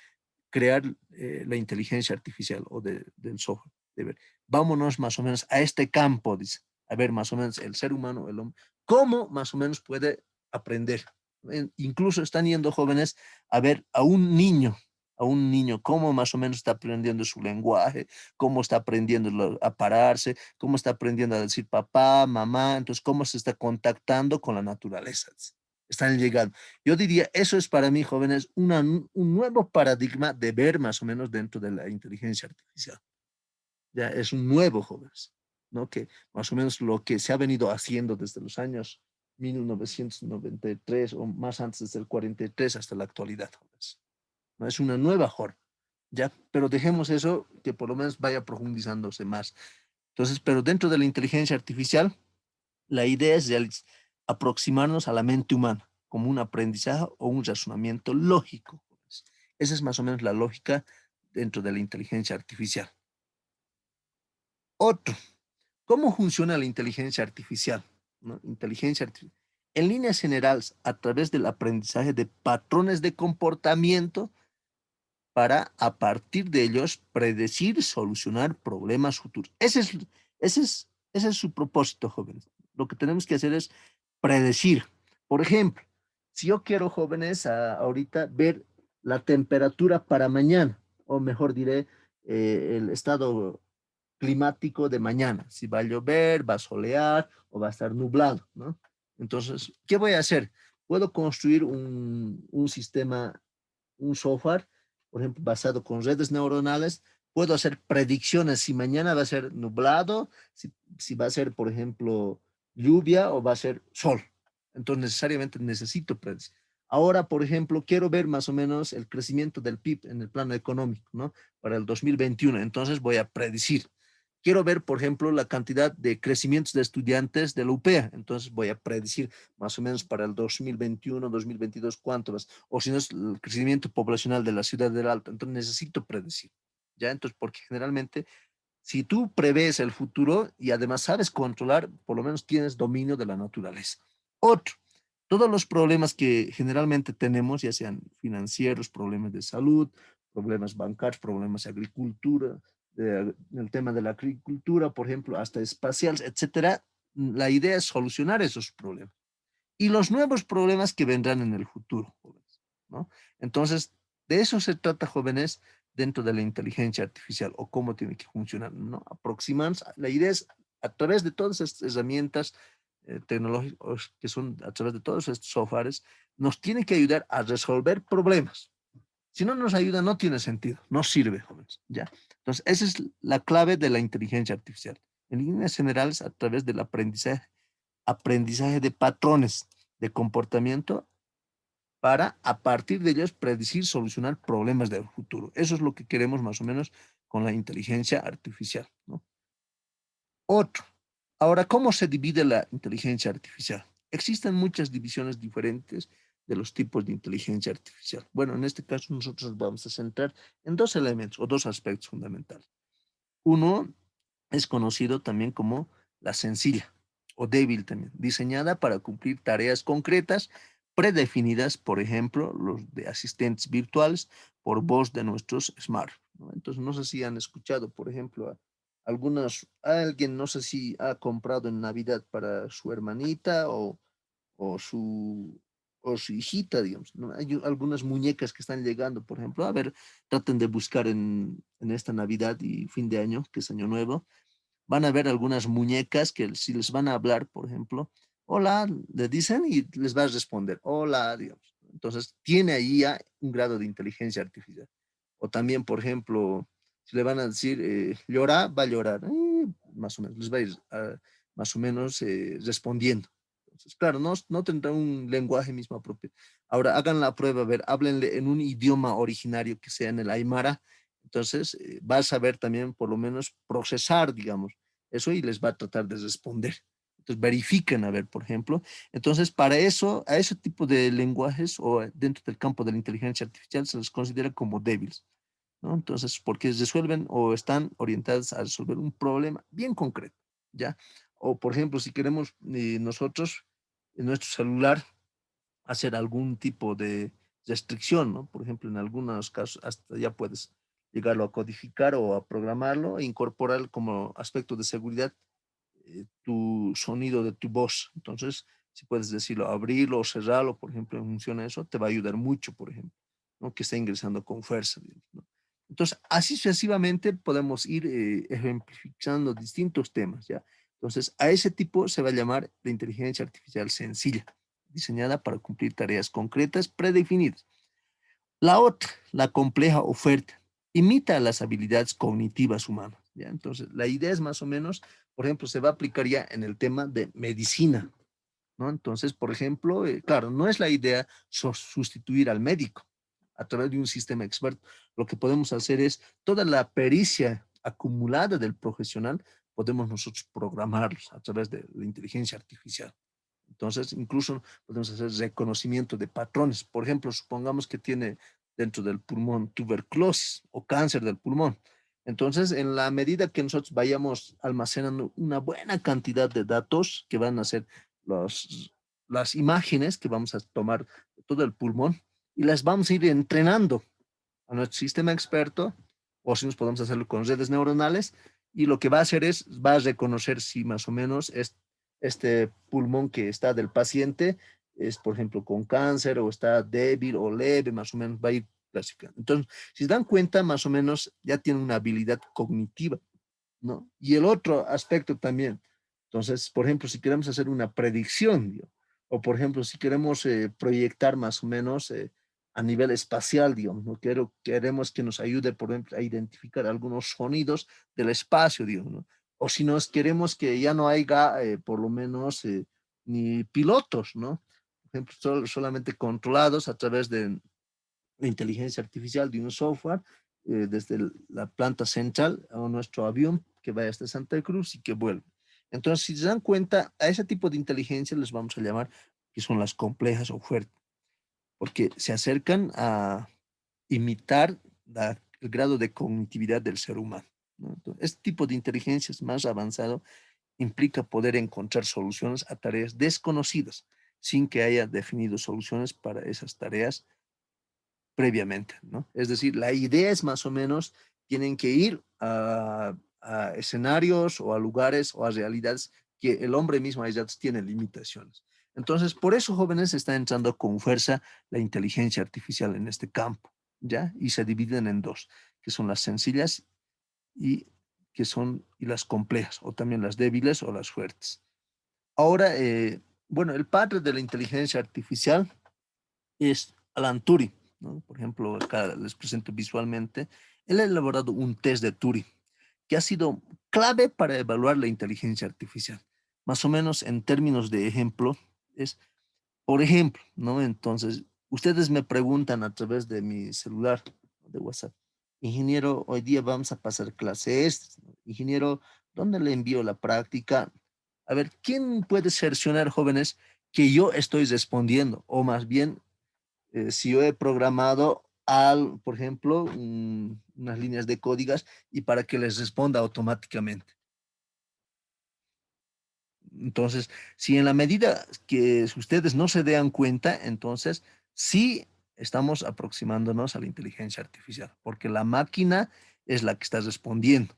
[SPEAKER 1] crear la inteligencia artificial o del software. De ver. Vámonos más o menos a este campo, dice. A ver, más o menos el ser humano, el hombre, cómo más o menos puede aprender. Incluso están yendo jóvenes a ver a un niño, cómo más o menos está aprendiendo su lenguaje, cómo está aprendiendo a pararse, cómo está aprendiendo a decir papá, mamá, entonces cómo se está contactando con la naturaleza. Están llegando. Yo diría, eso es para mí, jóvenes, un nuevo paradigma de ver más o menos dentro de la inteligencia artificial. Ya es un nuevo, jóvenes, ¿no? Que más o menos lo que se ha venido haciendo desde los años 1993 o más antes, desde el 43 hasta la actualidad, jóvenes. ¿No? Es una nueva forma, ¿ya? Pero dejemos eso que por lo menos vaya profundizándose más. Entonces, pero dentro de la inteligencia artificial, la idea es aproximarnos a la mente humana como un aprendizaje o un razonamiento lógico, jóvenes. Esa es más o menos la lógica dentro de la inteligencia artificial. Otro, ¿cómo funciona la inteligencia artificial? ¿No? Inteligencia artificial. En líneas generales, a través del aprendizaje de patrones de comportamiento para, a partir de ellos, predecir y solucionar problemas futuros. Ese es su propósito, jóvenes. Lo que tenemos que hacer es predecir. Por ejemplo, si yo quiero, jóvenes, ahorita ver la temperatura para mañana, o mejor diré, el estado climático de mañana, si va a llover, va a solear o va a estar nublado, ¿no? Entonces, ¿qué voy a hacer? Puedo construir un sistema, un software, por ejemplo, basado con redes neuronales. Puedo hacer predicciones si mañana va a ser nublado, si va a ser, por ejemplo, lluvia o va a ser sol. Entonces, necesariamente necesito predecir. Ahora, por ejemplo, quiero ver más o menos el crecimiento del PIB en el plano económico, ¿no? Para el 2021. Entonces, voy a predecir. Quiero ver, por ejemplo, la cantidad de crecimientos de estudiantes de la UPEA. Entonces voy a predecir más o menos para el 2021, 2022 cuánto es. O si no es el crecimiento poblacional de la ciudad del Alto. Entonces necesito predecir. ¿Ya? Entonces, porque generalmente Si tú prevés el futuro y además sabes controlar, por lo menos tienes dominio de la naturaleza. Otro, todos los problemas que generalmente tenemos, ya sean financieros, problemas de salud, problemas bancarios, problemas de agricultura, el tema de la agricultura, por ejemplo, hasta espaciales, etcétera, la idea es solucionar esos problemas y los nuevos problemas que vendrán en el futuro, jóvenes, ¿no? Entonces, de eso se trata, jóvenes, dentro de la inteligencia artificial o cómo tiene que funcionar, ¿no? Aproximarnos, la idea es a través de todas estas herramientas tecnológicas que son a través de todos estos softwares, nos tiene que ayudar a resolver problemas. Si no nos ayuda, no tiene sentido, no sirve, jóvenes, ¿ya? Entonces, esa es la clave de la inteligencia artificial. En líneas generales, a través del aprendizaje de patrones de comportamiento para, a partir de ellos, predecir, solucionar problemas del futuro. Eso es lo que queremos más o menos con la inteligencia artificial, ¿no? Otro. Ahora, ¿cómo se divide la inteligencia artificial? Existen muchas divisiones diferentes de los tipos de inteligencia artificial. Bueno, en este caso nosotros vamos a centrar en dos elementos o dos aspectos fundamentales. Uno es conocido también como la sencilla o débil también, diseñada para cumplir tareas concretas predefinidas, por ejemplo, los de asistentes virtuales por voz de nuestros smart, ¿no? Entonces, no sé si han escuchado, por ejemplo, alguien, no sé si ha comprado en Navidad para su hermanita o su, o su hijita, digamos, ¿no? Hay algunas muñecas que están llegando, por ejemplo, a ver, traten de buscar en esta Navidad y fin de año, que es Año Nuevo, van a ver algunas muñecas que si les van a hablar, por ejemplo, hola, le dicen y les va a responder, hola, digamos. Entonces, tiene ahí ya un grado de inteligencia artificial. O también, por ejemplo, si le van a decir, llora, va a llorar, más o menos, les va a ir más o menos respondiendo. Entonces, claro, no tendrá un lenguaje mismo propio. Ahora, hagan la prueba, a ver, háblenle en un idioma originario que sea en el Aymara, entonces, va a saber también por lo menos procesar, digamos, eso y les va a tratar de responder. Entonces, verifiquen, a ver, por ejemplo. Entonces, para eso, a ese tipo de lenguajes o dentro del campo de la inteligencia artificial se les considera como débiles, ¿no? Entonces, porque resuelven o están orientadas a resolver un problema bien concreto, ¿ya? O, por ejemplo, si queremos nosotros en nuestro celular hacer algún tipo de restricción, ¿no? Por ejemplo, en algunos casos hasta ya puedes llegarlo a codificar o a programarlo e incorporar como aspecto de seguridad tu sonido de tu voz. Entonces, si puedes decirlo, abrirlo o cerrarlo, por ejemplo, en función a eso, te va a ayudar mucho, por ejemplo, ¿no? Que está ingresando con fuerza, digamos, ¿no? Entonces, así sucesivamente podemos ir ejemplificando distintos temas, ¿ya? Entonces, a ese tipo se va a llamar la inteligencia artificial sencilla, diseñada para cumplir tareas concretas predefinidas. La otra, la compleja oferta, imita las habilidades cognitivas humanas, ¿ya? Entonces, la idea es más o menos, por ejemplo, se va a aplicar ya en el tema de medicina, ¿no? Entonces, por ejemplo, claro, no es la idea sustituir al médico a través de un sistema experto. Lo que podemos hacer es toda la pericia acumulada del profesional, podemos nosotros programarlos a través de la inteligencia artificial. Entonces, incluso podemos hacer reconocimiento de patrones. Por ejemplo, supongamos que tiene dentro del pulmón tuberculosis o cáncer del pulmón. Entonces, en la medida que nosotros vayamos almacenando una buena cantidad de datos que van a ser las imágenes que vamos a tomar de todo el pulmón y las vamos a ir entrenando a nuestro sistema experto, o si nos podemos hacerlo con redes neuronales, y lo que va a hacer es, va a reconocer si más o menos este pulmón que está del paciente es, por ejemplo, con cáncer o está débil o leve, más o menos va a ir clasificando. Entonces, si se dan cuenta, más o menos ya tiene una habilidad cognitiva, ¿no? Y el otro aspecto también. Entonces, por ejemplo, si queremos hacer una predicción, ¿no? O por ejemplo, si queremos proyectar más o menos a nivel espacial, digamos, ¿no? Queremos que nos ayude, por ejemplo, a identificar algunos sonidos del espacio, digamos, ¿no? O si nos queremos que ya no haya, por lo menos, ni pilotos, ¿no? Por ejemplo, solamente controlados a través de la inteligencia artificial de un software desde la planta central a nuestro avión que vaya hasta Santa Cruz y que vuelva. Entonces, si se dan cuenta, a ese tipo de inteligencia les vamos a llamar que son las complejas o fuertes, porque se acercan a imitar el grado de cognitividad del ser humano. ¿no? Entonces, este tipo de inteligencia es más avanzado, implica poder encontrar soluciones a tareas desconocidas, sin que haya definido soluciones para esas tareas previamente, ¿no? Es decir, la idea es más o menos, tienen que ir a escenarios o a lugares o a realidades que el hombre mismo ya tiene limitaciones. Entonces, por eso, jóvenes, está entrando con fuerza la inteligencia artificial en este campo, ¿ya? Y se dividen en dos, que son las sencillas y y las complejas, o también las débiles o las fuertes. Ahora, bueno, el padre de la inteligencia artificial es Alan Turing, ¿no? Por ejemplo, acá les presento visualmente. Él ha elaborado un test de Turing que ha sido clave para evaluar la inteligencia artificial. Más o menos en términos de ejemplo, es, por ejemplo, ¿no? Entonces, ustedes me preguntan a través de mi celular, de WhatsApp, ingeniero, hoy día vamos a pasar clases, ingeniero, ¿dónde le envío la práctica? A ver, ¿quién puede cercionar, jóvenes, que yo estoy respondiendo? O más bien, si yo he programado por ejemplo, unas líneas de códigas y para que les responda automáticamente. Entonces, si en la medida que ustedes no se den cuenta, entonces sí estamos aproximándonos a la inteligencia artificial, porque la máquina es la que está respondiendo.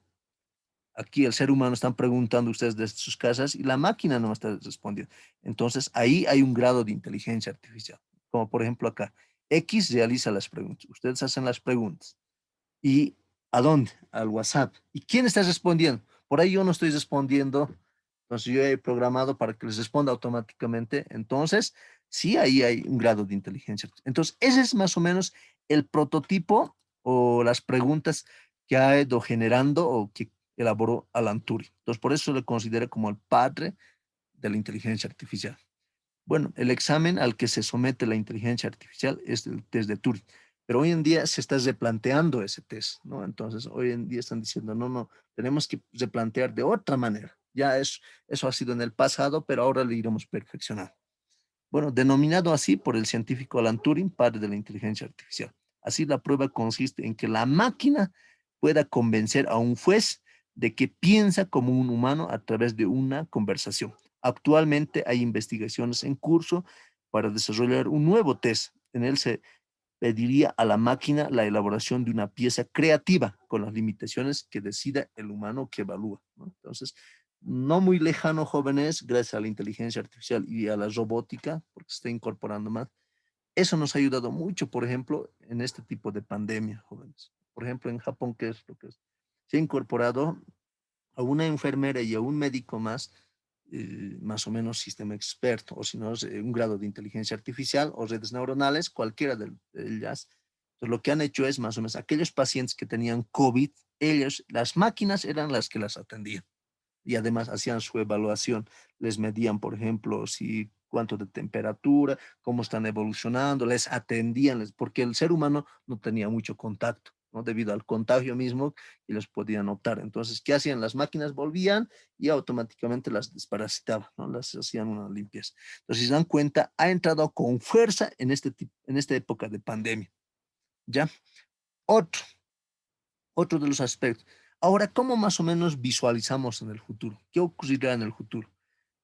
[SPEAKER 1] Aquí el ser humano están preguntando ustedes desde sus casas y la máquina no está respondiendo. Entonces, ahí hay un grado de inteligencia artificial. Como por ejemplo acá, X realiza las preguntas. Ustedes hacen las preguntas. ¿Y a dónde? Al WhatsApp. ¿Y quién está respondiendo? Por ahí yo no estoy respondiendo. Entonces, yo he programado para que les responda automáticamente. Entonces, sí, ahí hay un grado de inteligencia. Entonces, ese es más o menos el prototipo o las preguntas que ha ido generando o que elaboró Alan Turing. Entonces, por eso se le considera como el padre de la inteligencia artificial. Bueno, el examen al que se somete la inteligencia artificial es el test de Turing, pero hoy en día se está replanteando ese test, ¿no? Entonces, hoy en día están diciendo, no, no, tenemos que replantear de otra manera. Eso ha sido en el pasado, pero ahora lo iremos perfeccionando. Bueno, denominado así por el científico Alan Turing, padre de la inteligencia artificial. Así, la prueba consiste en que la máquina pueda convencer a un juez de que piensa como un humano a través de una conversación. Actualmente hay investigaciones en curso para desarrollar un nuevo test. En él se pediría a la máquina la elaboración de una pieza creativa con las limitaciones que decida el humano que evalúa, ¿no? Entonces, no muy lejano, jóvenes, gracias a la inteligencia artificial y a la robótica, porque se está incorporando más. Eso nos ha ayudado mucho, por ejemplo, en este tipo de pandemia, jóvenes. Por ejemplo, en Japón, ¿qué es lo que es? Se ha incorporado a una enfermera y a un médico más o menos sistema experto, o si no, un grado de inteligencia artificial o redes neuronales, cualquiera de ellas. Entonces, lo que han hecho es más o menos aquellos pacientes que tenían COVID, las máquinas eran las que las atendían y además hacían su evaluación. Les medían, por ejemplo, si cuánto de temperatura, cómo están evolucionando, les atendían, porque el ser humano no tenía mucho contacto, ¿no? Debido al contagio mismo y los podían notar. Entonces, ¿qué hacían? Las máquinas volvían y automáticamente las desparasitaban, ¿no? Las hacían una limpieza. Entonces, si se dan cuenta, ha entrado con fuerza en esta época de pandemia, ¿ya? Otro, otro de los aspectos. Ahora, ¿cómo más o menos visualizamos en el futuro? ¿Qué ocurrirá en el futuro?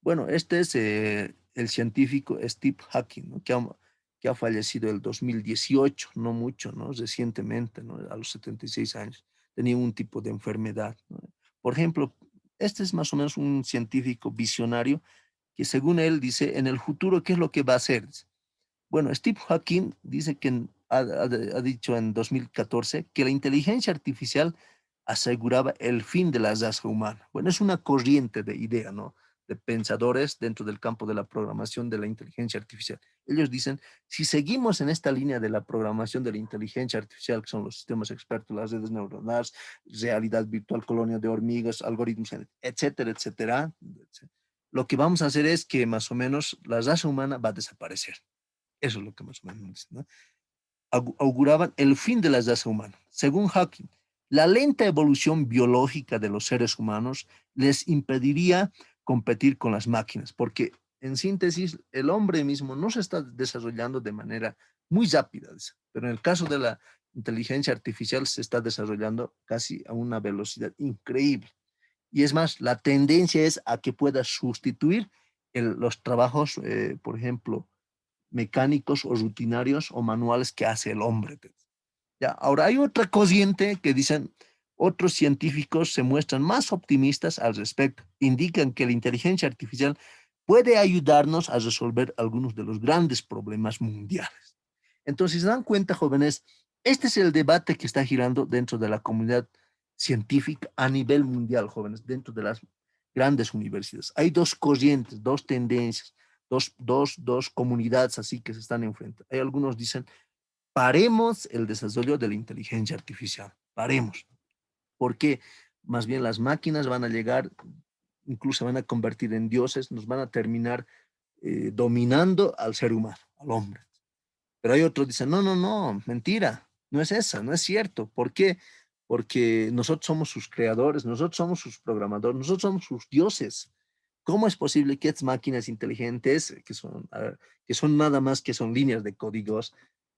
[SPEAKER 1] Bueno, este es el científico Steve Hawking, ¿no? Que ha fallecido el 2018, no mucho, ¿no? Recientemente, ¿no? A los 76 años. Tenía un tipo de enfermedad, ¿no? Por ejemplo, este es más o menos un científico visionario que según él dice, en el futuro, ¿qué es lo que va a hacer? Bueno, Steve Hawking dice que ha dicho en 2014 que la inteligencia artificial aseguraba el fin de la raza humana. Bueno, es una corriente de idea, ¿no? De pensadores dentro del campo de la programación de la inteligencia artificial. Ellos dicen, si seguimos en esta línea de la programación de la inteligencia artificial, que son los sistemas expertos, las redes neuronales, realidad virtual, colonia de hormigas, algoritmos, etcétera, etcétera, lo que vamos a hacer es que más o menos la raza humana va a desaparecer. Eso es lo que más o menos dicen, ¿no? Auguraban el fin de la raza humana. Según Hawking, la lenta evolución biológica de los seres humanos les impediría competir con las máquinas, porque en síntesis, el hombre mismo no se está desarrollando de manera muy rápida, pero en el caso inteligencia artificial se está desarrollando casi a una velocidad increíble. Y es más, la tendencia es a que pueda sustituir los trabajos, por ejemplo, mecánicos o rutinarios o manuales que hace el hombre. Ya, ahora hay otra corriente que dicen, otros científicos se muestran más optimistas al respecto. Indican que la inteligencia artificial puede ayudarnos a resolver algunos de los grandes problemas mundiales. Entonces, ¿se dan cuenta, jóvenes? Este es el debate que está girando dentro de la comunidad científica a nivel mundial, jóvenes, dentro de las grandes universidades. Hay dos corrientes, dos tendencias, dos comunidades así que se están enfrentando. Hay algunos dicen, paremos el desarrollo de la inteligencia artificial, paremos, porque más bien las máquinas van a llegar, incluso se van a convertir en dioses, nos van a terminar dominando al ser humano, al hombre. Pero hay otros que dicen, no, no, no, mentira, no es esa, no es cierto. ¿Por qué? Porque nosotros somos sus creadores, nosotros somos sus programadores, nosotros somos sus dioses. ¿Cómo es posible que estas máquinas inteligentes, que son nada más que son líneas de códigos,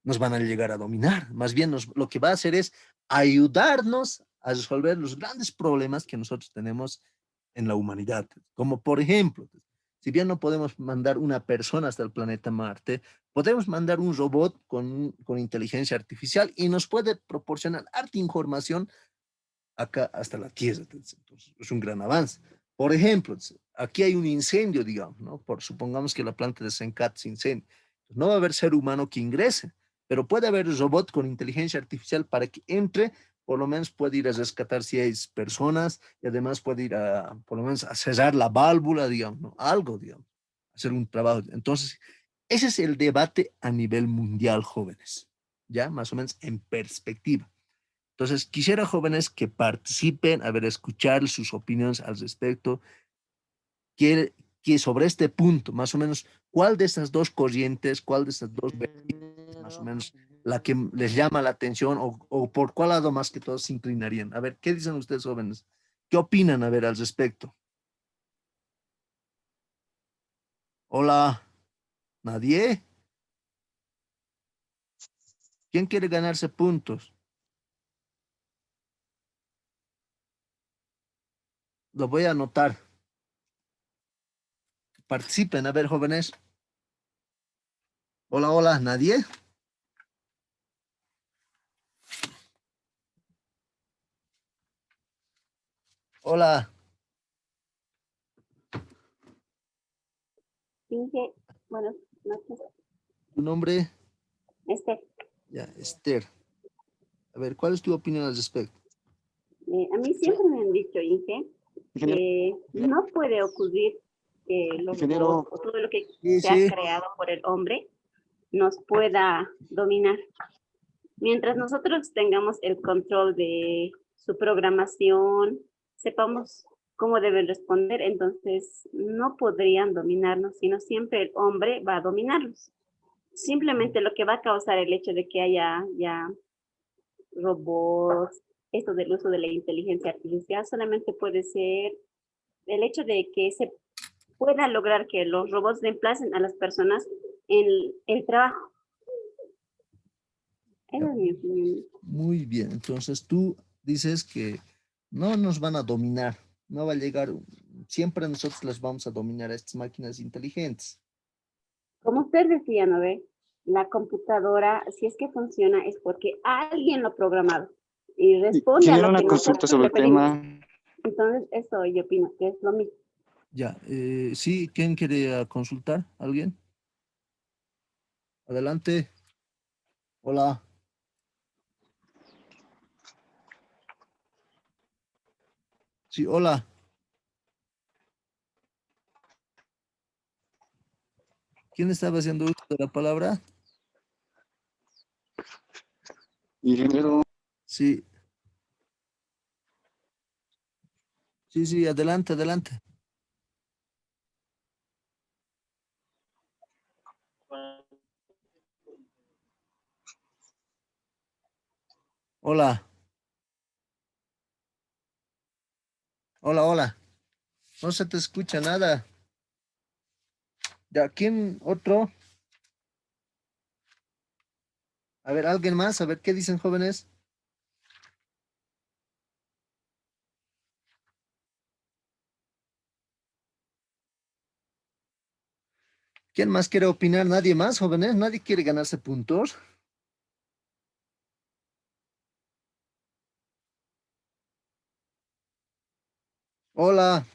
[SPEAKER 1] nos van a llegar a dominar? Más bien lo que va a hacer es ayudarnos a resolver los grandes problemas que nosotros tenemos en la humanidad. Como por ejemplo, si bien no podemos mandar una persona hasta el planeta Marte, podemos mandar un robot con inteligencia artificial y nos puede proporcionar harta información acá hasta la Tierra. Entonces, es un gran avance. Por ejemplo, aquí hay un incendio, digamos, ¿no? Supongamos que la planta de Sencat se incendia. No va a haber ser humano que ingrese, pero puede haber robot con inteligencia artificial para que entre, por lo menos puede ir a rescatar si hay personas y además puede ir a, por lo menos, a cerrar la válvula, digamos, ¿no? Algo, digamos, hacer un trabajo. Entonces, ese es el debate a nivel mundial, jóvenes, ya más o menos en perspectiva. Entonces, quisiera, jóvenes, que participen, a ver, escuchar sus opiniones al respecto, que sobre este punto, más o menos, ¿cuál de estas dos corrientes, cuál de estas dos vertientes, más o menos, la que les llama la atención o por cuál lado más que todos se inclinarían? A ver, ¿qué dicen ustedes, jóvenes? ¿Qué opinan, a ver, al respecto? Hola, ¿nadie? ¿Quién quiere ganarse puntos? Lo voy a anotar. Participen, a ver, jóvenes. Hola, hola, ¿nadie? Hola,
[SPEAKER 2] Inge, buenas noches.
[SPEAKER 1] ¿tu nombre?
[SPEAKER 2] Este,
[SPEAKER 1] Ya, Esther. A ver, ¿cuál es tu opinión al respecto?
[SPEAKER 2] a mí siempre me han dicho, Inge, que no puede ocurrir que los robots o todo lo que
[SPEAKER 1] Sí,
[SPEAKER 2] se ha
[SPEAKER 1] sí.
[SPEAKER 2] creado por el hombre nos pueda dominar. Mientras nosotros tengamos el control de su programación, sepamos cómo deben responder, entonces no podrían dominarnos, sino siempre el hombre va a dominarlos. Simplemente lo que va a causar el hecho de que haya ya robots, esto del uso de la inteligencia artificial, solamente puede ser el hecho de que se pueda lograr que los robots reemplacen a las personas en el trabajo. Esa
[SPEAKER 1] Ya,
[SPEAKER 2] es mi opinión.
[SPEAKER 1] muy bien. Entonces tú dices que no nos van a dominar, no va a llegar, siempre nosotros las vamos a dominar a estas máquinas inteligentes.
[SPEAKER 2] Como usted decía, ¿no ve? La computadora, si es que funciona, es porque alguien lo ha programado y responde a
[SPEAKER 3] Genera
[SPEAKER 2] lo
[SPEAKER 3] una
[SPEAKER 2] que
[SPEAKER 3] consulta
[SPEAKER 2] nosotros
[SPEAKER 3] sobre
[SPEAKER 2] le
[SPEAKER 3] el
[SPEAKER 2] pedimos.
[SPEAKER 3] tema.
[SPEAKER 2] Entonces, eso yo opino que es lo mismo.
[SPEAKER 1] Ya, sí, ¿quién quiere consultar? ¿Alguien? Adelante. Hola. Sí, hola. ¿Quién estaba haciendo uso de la palabra?
[SPEAKER 3] Ingeniero,
[SPEAKER 1] Sí, sí, sí, adelante, adelante. Hola, hola, hola. No se te escucha nada. Ya, ¿quién otro? A ver, ¿alguien más? A ver, ¿qué dicen jóvenes? ¿Quién más quiere opinar? ¿Nadie más, jóvenes? ¿Nadie quiere ganarse puntos? Hola,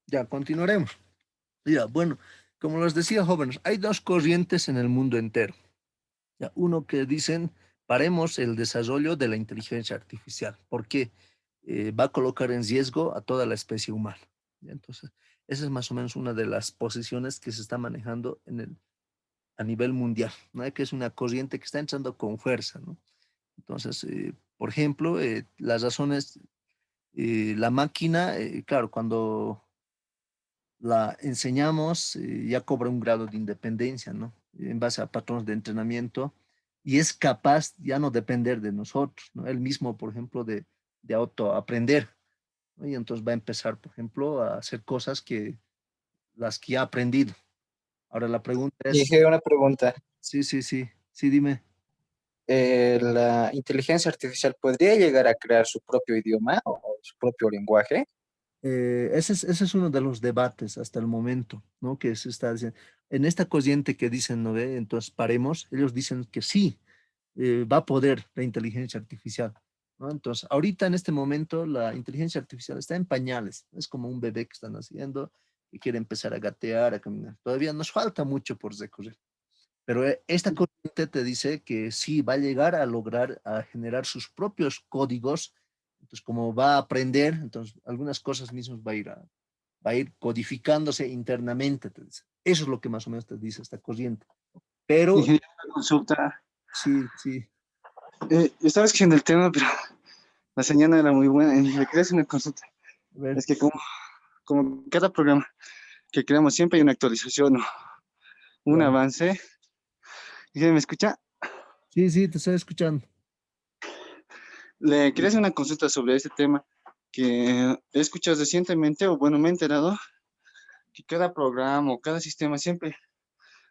[SPEAKER 1] ya continuaremos. Ya, bueno, como les decía, jóvenes, hay dos corrientes en el mundo entero. Ya, uno que dicen, paremos el desarrollo de la inteligencia artificial, porque va a colocar en riesgo a toda la especie humana. Ya, entonces, esa es más o menos una de las posiciones que se está manejando a nivel mundial, ¿no? Que es una corriente que está entrando con fuerza, ¿no? Entonces, por ejemplo, las razones, la máquina, claro, cuando la enseñamos, ya cobra un grado de independencia, ¿no? En base a patrones de entrenamiento y es capaz ya no depender de nosotros, ¿no? Él mismo, por ejemplo, de autoaprender, ¿no? Y entonces va a empezar, por ejemplo, a hacer cosas que las que ya ha aprendido. Ahora la pregunta
[SPEAKER 4] Y
[SPEAKER 1] es,
[SPEAKER 4] dije una pregunta.
[SPEAKER 1] sí, sí, sí, sí, dime.
[SPEAKER 4] ¿La inteligencia artificial podría llegar a crear su propio idioma o su propio lenguaje?
[SPEAKER 1] Ese es uno de los debates hasta el momento, ¿no? Que se está diciendo. En esta corriente que dicen, ¿no ve? Entonces paremos, ellos dicen que sí, va a poder la inteligencia artificial, ¿no? Entonces, ahorita en este momento la inteligencia artificial está en pañales, es como un bebé que están haciendo y quiere empezar a gatear, a caminar. Todavía nos falta mucho por recorrer, pero esta corriente te dice que sí, va a llegar a lograr a generar sus propios códigos. Entonces, como va a aprender, entonces algunas cosas mismas va a ir codificándose internamente, te dice. Eso es lo que más o menos te dice esta corriente. Pero
[SPEAKER 3] ingeniero, una consulta.
[SPEAKER 1] sí, sí,
[SPEAKER 3] Estaba escuchando el tema, pero la señal no era muy buena. Y le quería hacer una consulta.
[SPEAKER 1] a ver.
[SPEAKER 3] Es que como cada programa que creamos siempre hay una actualización o un
[SPEAKER 1] Ya.
[SPEAKER 3] avance. ¿Me escucha?
[SPEAKER 1] Sí, sí, te estoy escuchando.
[SPEAKER 3] Le quería hacer una consulta sobre este tema que he escuchado recientemente, o bueno, me he enterado que cada programa o cada sistema siempre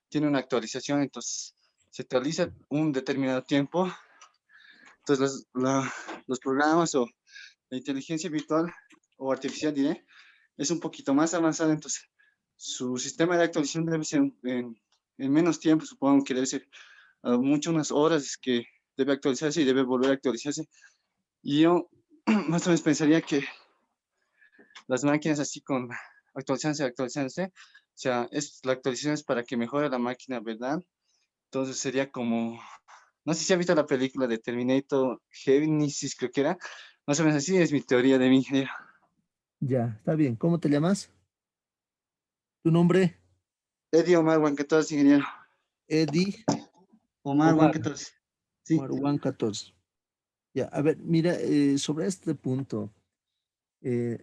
[SPEAKER 3] tiene una actualización, entonces se actualiza un determinado tiempo, entonces los programas o la inteligencia virtual o artificial, diré, es un poquito más avanzada, entonces su sistema de actualización debe ser en menos tiempo, supongo que debe ser mucho unas horas que debe actualizarse y debe volver a actualizarse. Y yo más o menos pensaría que las máquinas así con actualizándose, o sea, la actualización es para que mejore la máquina, ¿verdad? Entonces sería como, no sé si ha visto la película de Terminator Genesis, creo que era, más o menos así es mi teoría de mi ingeniero.
[SPEAKER 1] Ya, está bien. ¿Cómo te llamas? ¿Tu nombre?
[SPEAKER 3] Eddie Omar Huancatos, ingeniero.
[SPEAKER 1] Eddie
[SPEAKER 3] Omar
[SPEAKER 1] Omar,
[SPEAKER 3] Huancatos. Sí.
[SPEAKER 1] Omar Juan 14. Ya, a ver, mira, sobre este punto, eh,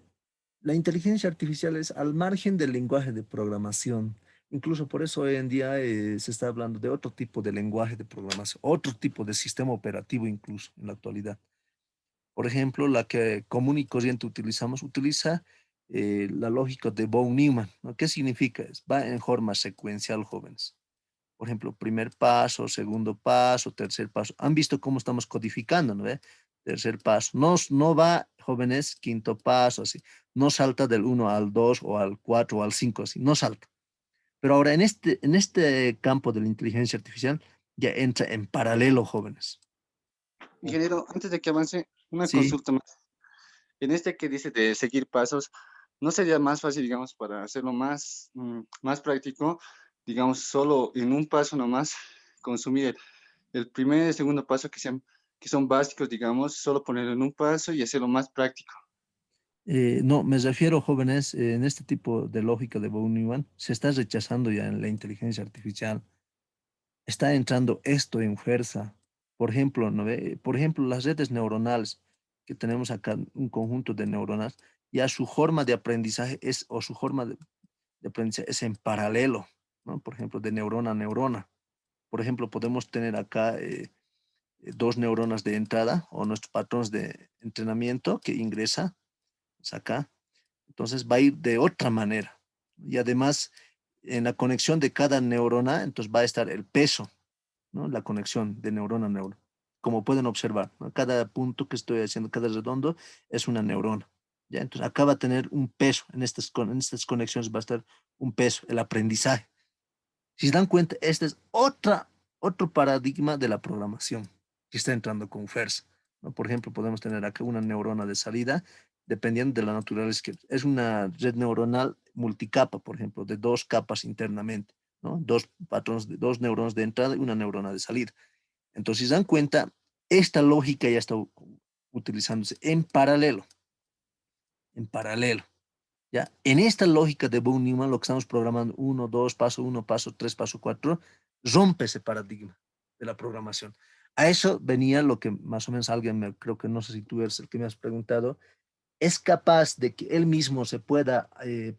[SPEAKER 1] la inteligencia artificial es al margen del lenguaje de programación. Incluso por eso hoy en día se está hablando de otro tipo de lenguaje de programación, otro tipo de sistema operativo incluso en la actualidad. Por ejemplo, la que común y corriente utilizamos, utiliza la lógica de von Neumann, ¿no? ¿Qué significa? Va en forma secuencial, jóvenes. Por ejemplo, primer paso, segundo paso, tercer paso. Han visto cómo estamos codificando, ¿no ve? Tercer paso. No, no va, jóvenes, quinto paso, así. No salta del uno al 2 o al 4 o al 5 así. No salta. Pero ahora en este campo de la inteligencia artificial ya entra en paralelo, jóvenes.
[SPEAKER 3] Ingeniero, antes de que avance, una
[SPEAKER 1] Sí.
[SPEAKER 3] consulta más. En este que dice de seguir pasos, ¿no sería más fácil, digamos, para hacerlo más, más práctico, digamos, solo en un paso nomás, consumir el primer y el segundo paso que son básicos, digamos, solo ponerlo en un paso y hacerlo más práctico?
[SPEAKER 1] No, me refiero, jóvenes, en este tipo de lógica de von Neumann, se está rechazando ya en la inteligencia artificial. Está entrando esto en fuerza. Por ejemplo, ¿no ve? Por ejemplo, las redes neuronales que tenemos acá, un conjunto de neuronas, ya su forma de aprendizaje es, o su forma de aprendizaje es en paralelo, ¿no? Por ejemplo, de neurona a neurona. Por ejemplo, podemos tener acá dos neuronas de entrada o nuestros patrones de entrenamiento que ingresa, pues acá. Entonces va a ir de otra manera. Y además, en la conexión de cada neurona, entonces va a estar el peso, ¿no? La conexión de neurona a neurona. Como pueden observar, ¿no? Cada punto que estoy haciendo, cada redondo, es una neurona. ¿Ya? Entonces acá va a tener un peso, en en estas conexiones va a estar un peso, el aprendizaje. Si se dan cuenta, este es otro paradigma de la programación que está entrando con fuerza, ¿no? Por ejemplo, podemos tener acá una neurona de salida, dependiendo de la naturaleza, que es una red neuronal multicapa, por ejemplo, de 2 capas internamente, ¿no? Dos patrones, dos neuronas de entrada y una neurona de salida. Entonces, si se dan cuenta, esta lógica ya está utilizándose en paralelo, en paralelo. ¿Ya? En esta lógica de von Neumann, lo que estamos programando, 1, 2, paso 1, paso 3, paso 4, rompe ese paradigma de la programación. A eso venía lo que más o menos alguien, creo que no sé si tú eres el que me has preguntado, ¿es capaz de que él mismo se pueda,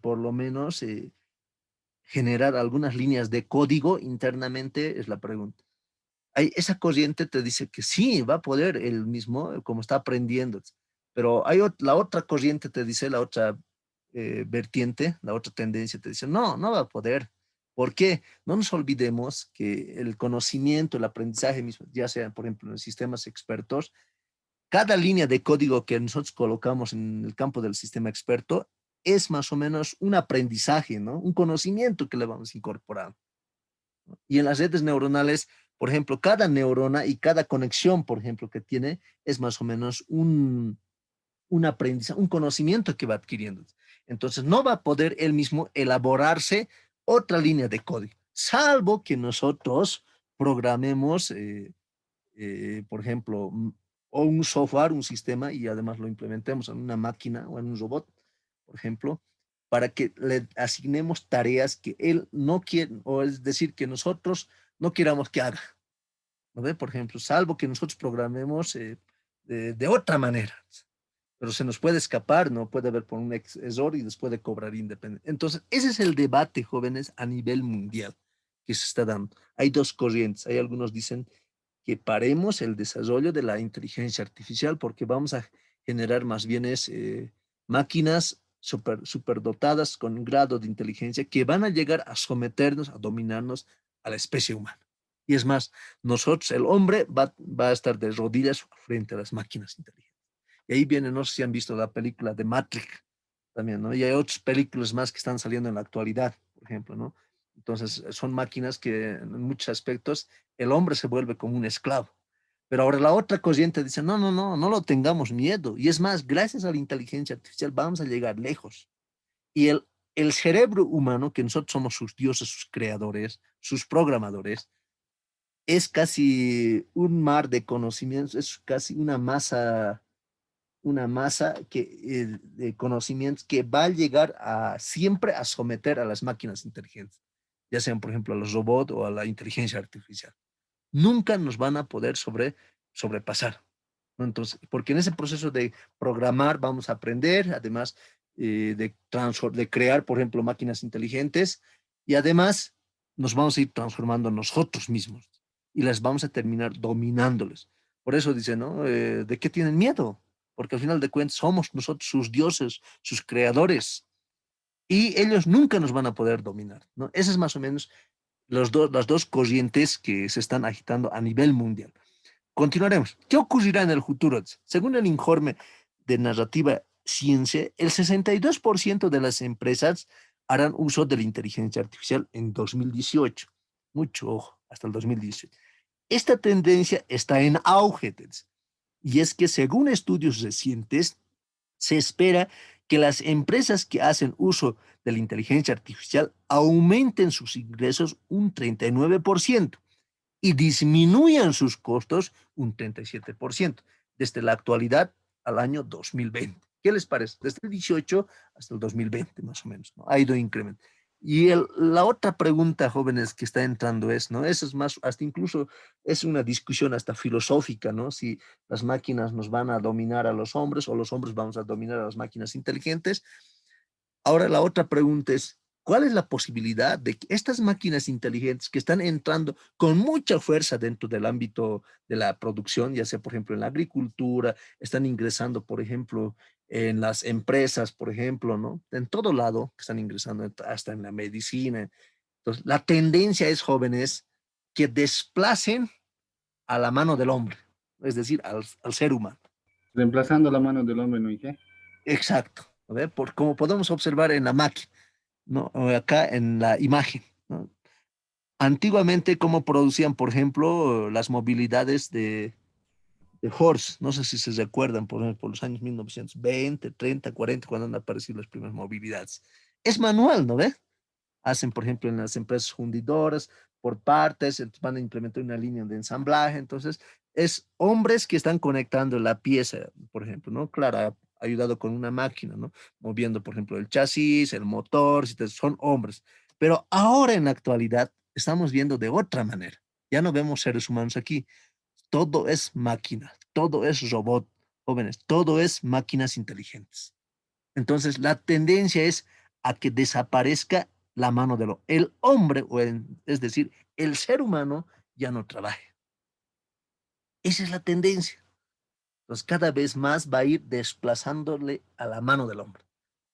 [SPEAKER 1] por lo menos, generar algunas líneas de código internamente? Es la pregunta. Esa corriente te dice que sí, va a poder él mismo, como está aprendiendo, pero la otra corriente te dice, la otra vertiente, la otra tendencia te dice, no, no va a poder. ¿Por qué? No nos olvidemos que el conocimiento, el aprendizaje mismo, ya sea, por ejemplo, en sistemas expertos, cada línea de código que nosotros colocamos en el campo del sistema experto es más o menos un aprendizaje, ¿no? Un conocimiento que le vamos incorporando. Y en las redes neuronales, por ejemplo, cada neurona y cada conexión, por ejemplo, que tiene, es más o menos un aprendizaje, un conocimiento que va adquiriendo. Entonces, no va a poder él mismo elaborarse otra línea de código, salvo que nosotros programemos, por ejemplo, o un software, un sistema, y además lo implementemos en una máquina o en un robot, por ejemplo, para que le asignemos tareas que él no quiere, o es decir, que nosotros no queramos que haga. ¿No ve? Por ejemplo, salvo que nosotros programemos de otra manera, pero se nos puede escapar, no puede haber por un error y después de cobrar independencia. Entonces, ese es el debate, jóvenes, a nivel mundial que se está dando. Hay dos corrientes. Hay algunos dicen que paremos el desarrollo de la inteligencia artificial porque vamos a generar más bien máquinas super dotadas con un grado de inteligencia que van a llegar a someternos, a dominarnos a la especie humana. Y es más, nosotros, el hombre, va a estar de rodillas frente a las máquinas inteligentes. Y ahí viene, no sé si han visto la película de Matrix también, ¿no? Y hay otras películas más que están saliendo en la actualidad, por ejemplo, ¿no? Entonces, son máquinas que en muchos aspectos el hombre se vuelve como un esclavo. Pero ahora la otra corriente dice, no, no, no, no lo tengamos miedo. Y es más, gracias a la inteligencia artificial vamos a llegar lejos. Y el cerebro humano, que nosotros somos sus dioses, sus creadores, sus programadores, es casi un mar de conocimientos, es casi una masa de conocimientos que va a llegar a siempre a someter a las máquinas inteligentes, ya sean, por ejemplo, a los robots o a la inteligencia artificial. Nunca nos van a poder sobrepasar, ¿no? Entonces, porque en ese proceso de programar vamos a aprender, además de crear, por ejemplo, máquinas inteligentes, y además nos vamos a ir transformando nosotros mismos y las vamos a terminar dominándoles. Por eso dice, ¿no? ¿De qué tienen miedo? Porque al final de cuentas somos nosotros sus dioses, sus creadores, y ellos nunca nos van a poder dominar, ¿no? Esas es más o menos las dos corrientes que se están agitando a nivel mundial. Continuaremos. ¿Qué ocurrirá en el futuro? Según el informe de Narrativa Ciencia, el 62% de las empresas harán uso de la inteligencia artificial en 2018. Mucho ojo, hasta el 2018. Esta tendencia está en auge, y es que según estudios recientes, se espera que las empresas que hacen uso de la inteligencia artificial aumenten sus ingresos un 39% y disminuyan sus costos un 37% desde la actualidad al año 2020. ¿Qué les parece? Desde el 18 hasta el 2020, más o menos, ¿no? Ha ido incremento. Y la otra pregunta, jóvenes, que está entrando es, ¿no? Eso es más, hasta incluso es una discusión hasta filosófica, ¿no? Si las máquinas nos van a dominar a los hombres o los hombres vamos a dominar a las máquinas inteligentes. Ahora la otra pregunta es, ¿cuál es la posibilidad de que estas máquinas inteligentes que están entrando con mucha fuerza dentro del ámbito de la producción, ya sea por ejemplo en la agricultura, están ingresando por ejemplo en las empresas, por ejemplo, ¿no? En todo lado que están ingresando, hasta en la medicina, Entonces, la tendencia es, jóvenes, que desplacen a la mano del hombre, es decir, al ser humano.
[SPEAKER 3] Reemplazando la mano del hombre, ¿no? ¿Y qué?
[SPEAKER 1] Exacto. ¿No ve? Como podemos observar en la máquina, ¿no? O acá en la imagen, ¿no? Antiguamente, cómo producían, por ejemplo, las movilidades de Horst. No sé si se recuerdan, por ejemplo, por los años 1920, 30, 40, cuando han aparecido las primeras movilidades. Es manual, ¿no ve? Hacen, por ejemplo, en las empresas fundidoras, por partes, entonces van a implementar una línea de ensamblaje. Entonces, es hombres que están conectando la pieza, por ejemplo, ¿no? Claro, ayudado con una máquina, ¿no? Moviendo, por ejemplo, el chasis, el motor, son hombres. Pero ahora en la actualidad estamos viendo de otra manera. Ya no vemos seres humanos aquí. Todo es máquina, todo es robot, jóvenes, todo es máquinas inteligentes. Entonces, la tendencia es a que desaparezca la mano el hombre, es decir, el ser humano ya no trabaje. Esa es la tendencia. Entonces, cada vez más va a ir desplazándole a la mano del hombre.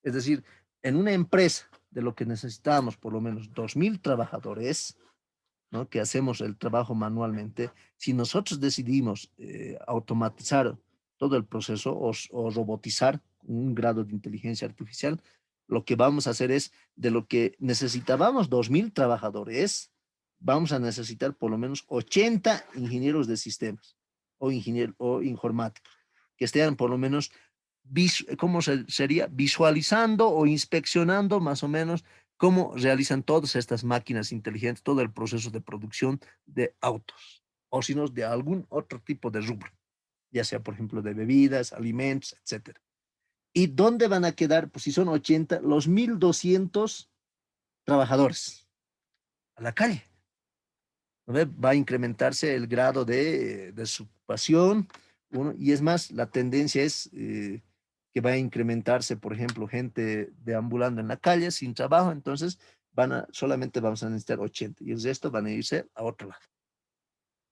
[SPEAKER 1] Es decir, en una empresa de lo que necesitamos por lo menos 2.000 trabajadores, ¿no? Que hacemos el trabajo manualmente, si nosotros decidimos automatizar todo el proceso o robotizar un grado de inteligencia artificial, lo que vamos a hacer es, de lo que necesitábamos 2.000 trabajadores, vamos a necesitar por lo menos 80 ingenieros de sistemas o informáticos, que estén por lo menos, ¿cómo sería? Visualizando o inspeccionando más o menos cómo realizan todas estas máquinas inteligentes, todo el proceso de producción de autos, o si no, de algún otro tipo de rubro, ya sea, por ejemplo, de bebidas, alimentos, etcétera. ¿Y dónde van a quedar? Pues si son 80, los 1.200 trabajadores a la calle. ¿No ve? Va a incrementarse el grado de desocupación, y es más, la tendencia es que va a incrementarse, por ejemplo, gente deambulando en la calle sin trabajo, entonces solamente vamos a necesitar 80 y el resto van a irse a otro lado.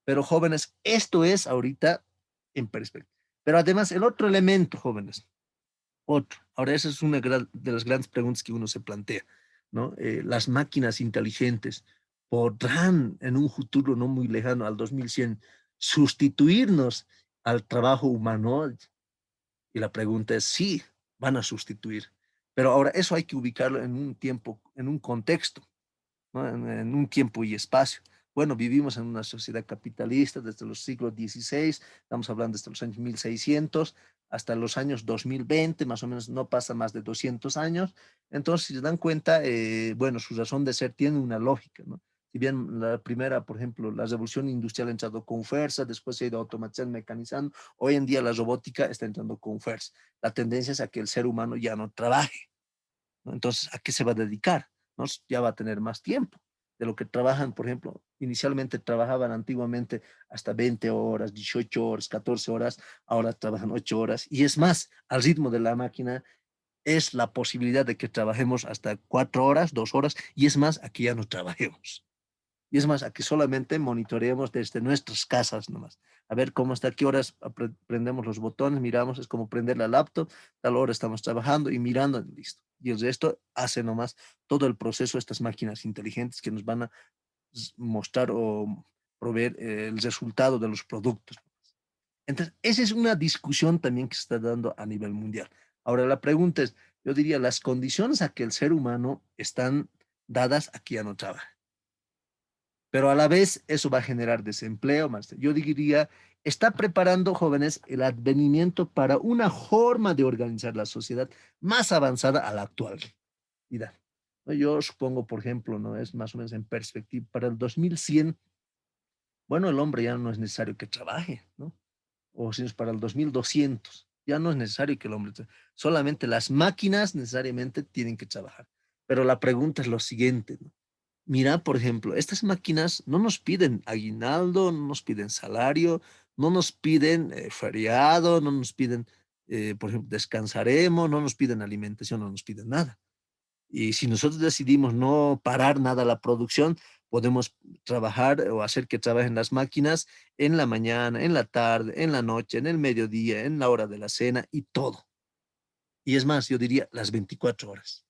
[SPEAKER 1] Pero jóvenes, esto es ahorita en perspectiva. Pero además, el otro elemento, jóvenes, ahora esa es una de las grandes preguntas que uno se plantea, ¿no? Las máquinas inteligentes podrán en un futuro no muy lejano, al 2100, sustituirnos al trabajo humano. Y la pregunta es sí, van a sustituir. Pero ahora eso hay que ubicarlo en un tiempo, en un contexto, ¿no? En un tiempo y espacio. Bueno, vivimos en una sociedad capitalista desde los siglos XVI, estamos hablando desde los años 1600 hasta los años 2020, más o menos no pasa más de 200 años. Entonces, si se dan cuenta, bueno, su razón de ser tiene una lógica, ¿no? Si bien la primera, por ejemplo, la revolución industrial ha entrado con fuerza, después se ha ido automatizando, mecanizando, hoy en día la robótica está entrando con fuerza. La tendencia es a que el ser humano ya no trabaje, ¿no? Entonces, ¿a qué se va a dedicar? ¿No? Ya va a tener más tiempo de lo que trabajan, por ejemplo, inicialmente trabajaban antiguamente hasta 20 horas, 18 horas, 14 horas, ahora trabajan 8 horas. Y es más, al ritmo de la máquina es la posibilidad de que trabajemos hasta 4 horas, 2 horas, y es más, aquí ya no trabajemos. Y es más, aquí solamente monitoreamos desde nuestras casas nomás. A ver cómo está, qué horas prendemos los botones, miramos, es como prender la laptop, tal hora estamos trabajando y mirando, listo. Y el resto hace nomás todo el proceso, estas máquinas inteligentes que nos van a mostrar o proveer el resultado de los productos. Entonces, esa es una discusión también que se está dando a nivel mundial. Ahora, la pregunta es, yo diría, las condiciones a que el ser humano están dadas aquí ya no trabaja. Pero a la vez eso va a generar desempleo, más. Yo diría, está preparando, jóvenes, el advenimiento para una forma de organizar la sociedad más avanzada a la actualidad. ¿No? Yo supongo, por ejemplo, no es más o menos en perspectiva, para el 2100, bueno, el hombre ya no es necesario que trabaje, ¿no? O si es para el 2200, ya no es necesario que el hombre trabaje. Solamente las máquinas necesariamente tienen que trabajar. Pero la pregunta es lo siguiente, ¿no? Mira, por ejemplo, estas máquinas no nos piden aguinaldo, no nos piden salario, no nos piden feriado, no nos piden, por ejemplo, descansaremos, no nos piden alimentación, no nos piden nada. Y si nosotros decidimos no parar nada la producción, podemos trabajar o hacer que trabajen las máquinas en la mañana, en la tarde, en la noche, en el mediodía, en la hora de la cena y todo. Y es más, yo diría las 24 horas.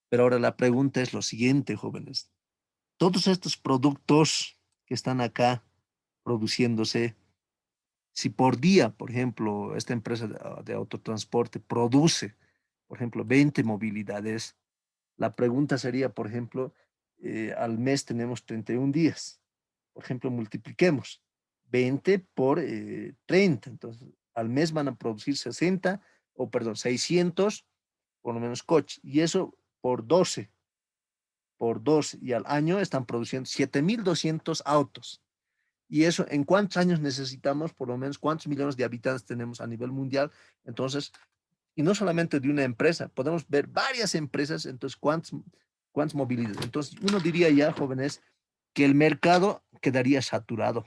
[SPEAKER 1] Pero ahora la pregunta es lo siguiente, jóvenes. Todos estos productos que están acá produciéndose, si por día, por ejemplo, esta empresa de autotransporte produce, por ejemplo, 20 movilidades, la pregunta sería, por ejemplo, al mes tenemos 31 días. Por ejemplo, multipliquemos 20 por 30. Entonces, al mes van a producir 60, o perdón, 600, por lo menos coches. Y eso por 12. Y al año están produciendo 7.200 autos. Y eso, ¿en cuántos años necesitamos? Por lo menos, ¿cuántos millones de habitantes tenemos a nivel mundial? Entonces, y no solamente de una empresa, podemos ver varias empresas, entonces, ¿cuántas movilidades? Entonces, uno diría ya, jóvenes, que el mercado quedaría saturado.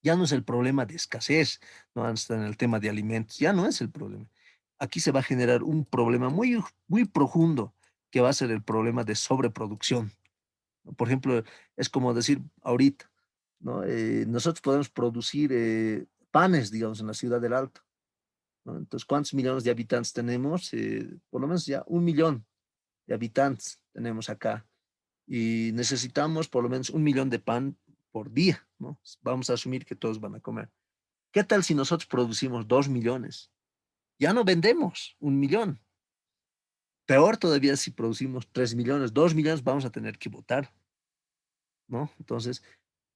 [SPEAKER 1] Ya no es el problema de escasez, no hasta en el tema de alimentos, ya no es el problema. Aquí se va a generar un problema muy, muy profundo, que va a ser el problema de sobreproducción. Por ejemplo, es como decir ahorita, ¿no? Nosotros podemos producir panes, digamos, en la ciudad del Alto, ¿no? Entonces, ¿cuántos millones de habitantes tenemos? Por lo menos ya 1 millón de habitantes tenemos acá y necesitamos por lo menos 1 millón de pan por día, ¿no? Vamos a asumir que todos van a comer. ¿Qué tal si nosotros producimos 2 millones? Ya no vendemos 1 millón. Peor todavía si producimos 3 millones, 2 millones vamos a tener que votar, ¿no? Entonces,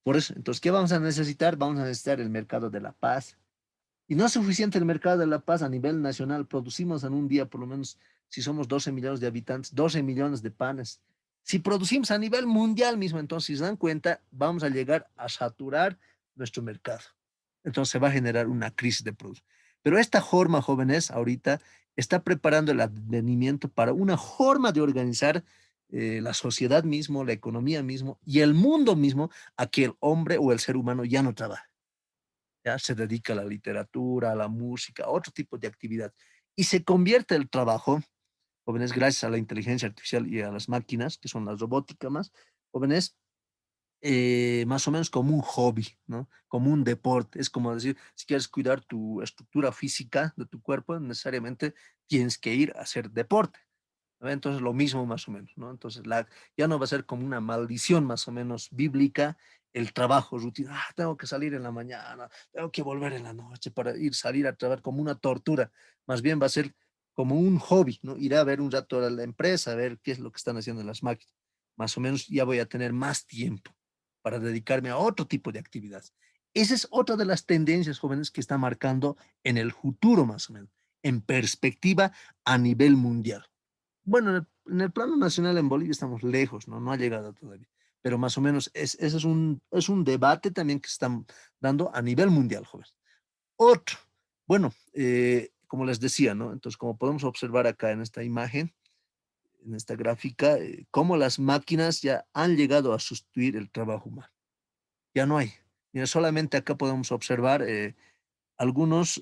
[SPEAKER 1] por eso, entonces, ¿qué vamos a necesitar? Vamos a necesitar el mercado de la paz. Y no es suficiente el mercado de la paz a nivel nacional. Producimos en un día, por lo menos, si somos 12 millones de habitantes, 12 millones de panes. Si producimos a nivel mundial mismo, entonces, si se dan cuenta, vamos a llegar a saturar nuestro mercado. Entonces, se va a generar una crisis de producción. Pero esta forma, jóvenes, ahorita está preparando el advenimiento para una forma de organizar la sociedad mismo, la economía mismo y el mundo mismo a que el hombre o el ser humano ya no trabaja, ya se dedica a la literatura, a la música, a otro tipo de actividad. Y se convierte el trabajo, jóvenes, gracias a la inteligencia artificial y a las máquinas, que son las robóticas más, jóvenes, más o menos como un hobby, ¿no? Como un deporte. Es como decir, si quieres cuidar tu estructura física de tu cuerpo, necesariamente tienes que ir a hacer deporte. ¿No? Entonces, lo mismo más o menos, ¿no? Entonces, ya no va a ser como una maldición más o menos bíblica el trabajo rutino. Ah, tengo que salir en la mañana, tengo que volver en la noche para salir a trabajar como una tortura. Más bien va a ser como un hobby, ¿no? Iré a ver un rato a la empresa, a ver qué es lo que están haciendo las máquinas. Más o menos ya voy a tener más tiempo para dedicarme a otro tipo de actividades. Esa es otra de las tendencias jóvenes que está marcando en el futuro, más o menos, en perspectiva a nivel mundial. Bueno, en el plano nacional en Bolivia estamos lejos, ¿no? No ha llegado todavía. Pero más o menos ese es un debate también que se están dando a nivel mundial, joven. Otro, bueno, como les decía, ¿no? Entonces, como podemos observar acá en esta imagen, en esta gráfica, cómo las máquinas ya han llegado a sustituir el trabajo humano. Ya no hay. Mira, solamente acá podemos observar algunos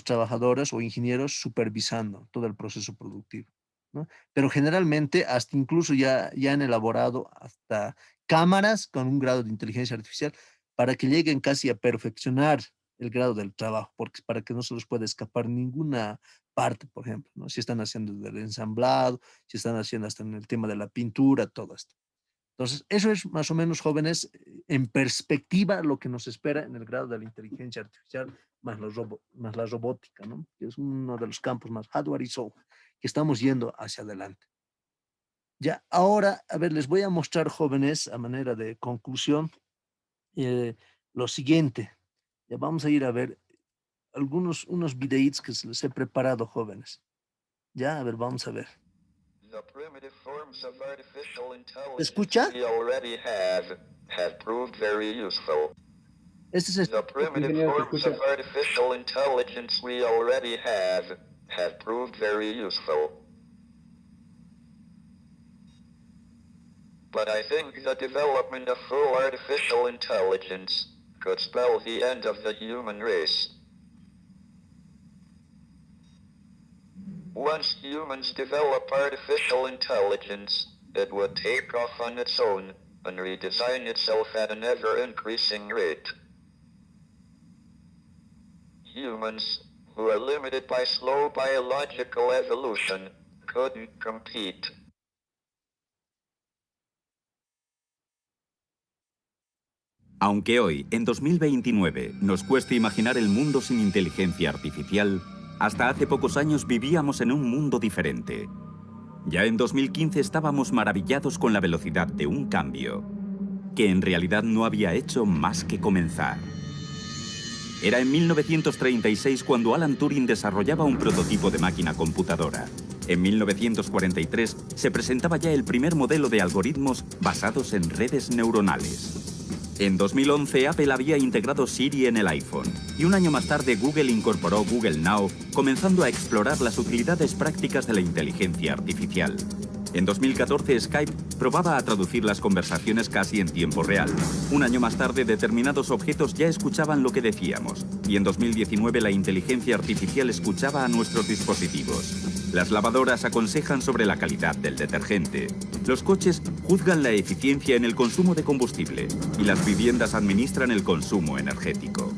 [SPEAKER 1] trabajadores o ingenieros supervisando todo el proceso productivo, ¿no? Pero generalmente hasta incluso ya han elaborado hasta cámaras con un grado de inteligencia artificial para que lleguen casi a perfeccionar el grado del trabajo, porque para que no se les pueda escapar ninguna parte, por ejemplo, ¿no? Si están haciendo el ensamblado, si están haciendo hasta en el tema de la pintura, todo esto. Entonces, eso es más o menos, jóvenes, en perspectiva lo que nos espera en el grado de la inteligencia artificial más la robótica, ¿no? Que es uno de los campos más hardware y software que estamos yendo hacia adelante. Ya, ahora, a ver, les voy a mostrar, jóvenes, a manera de conclusión, eh, lo siguiente. Ya vamos a ir a ver unos videitos que se les he preparado, jóvenes. Ya, a ver, vamos a ver.
[SPEAKER 5] The primitive forms of artificial
[SPEAKER 1] ¿Se
[SPEAKER 5] intelligence
[SPEAKER 1] escucha?
[SPEAKER 5] we already have proved very useful.
[SPEAKER 1] Este es
[SPEAKER 5] The primitive
[SPEAKER 4] Ingeniero, ¿se
[SPEAKER 5] forms of
[SPEAKER 4] escucha?
[SPEAKER 5] artificial intelligence we already have proved very useful. But I think the development of full artificial intelligence could spell the end of the human race. Once humans develop artificial intelligence, it would take off on its own and redesign itself at an ever-increasing rate. Humans, who are limited by slow biological evolution, couldn't compete.
[SPEAKER 6] Aunque hoy, en 2029, nos cueste imaginar el mundo sin inteligencia artificial, hasta hace pocos años vivíamos en un mundo diferente. Ya en 2015 estábamos maravillados con la velocidad de un cambio, que en realidad no había hecho más que comenzar. Era en 1936 cuando Alan Turing desarrollaba un prototipo de máquina computadora. En 1943 se presentaba ya el primer modelo de algoritmos basados en redes neuronales. En 2011 Apple había integrado Siri en el iPhone y un año más tarde Google incorporó Google Now, comenzando a explorar las utilidades prácticas de la inteligencia artificial. En 2014 Skype probaba a traducir las conversaciones casi en tiempo real. Un año más tarde determinados objetos ya escuchaban lo que decíamos y en 2019 la inteligencia artificial escuchaba a nuestros dispositivos. Las lavadoras aconsejan sobre la calidad del detergente. Los coches juzgan la eficiencia en el consumo de combustible y las viviendas administran el consumo energético.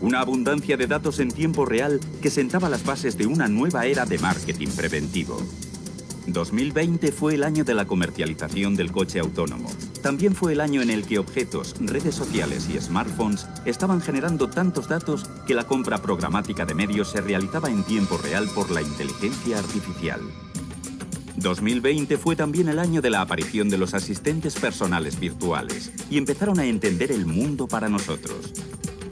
[SPEAKER 6] Una abundancia de datos en tiempo real que sentaba las bases de una nueva era de marketing preventivo. 2020 fue el año de la comercialización del coche autónomo. También fue el año en el que objetos, redes sociales y smartphones estaban generando tantos datos que la compra programática de medios se realizaba en tiempo real por la inteligencia artificial. 2020 fue también el año de la aparición de los asistentes personales virtuales y empezaron a entender el mundo para nosotros.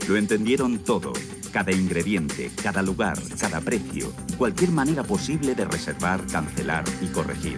[SPEAKER 6] Lo entendieron todo. Cada ingrediente, cada lugar, cada precio, cualquier manera posible de reservar, cancelar y corregir.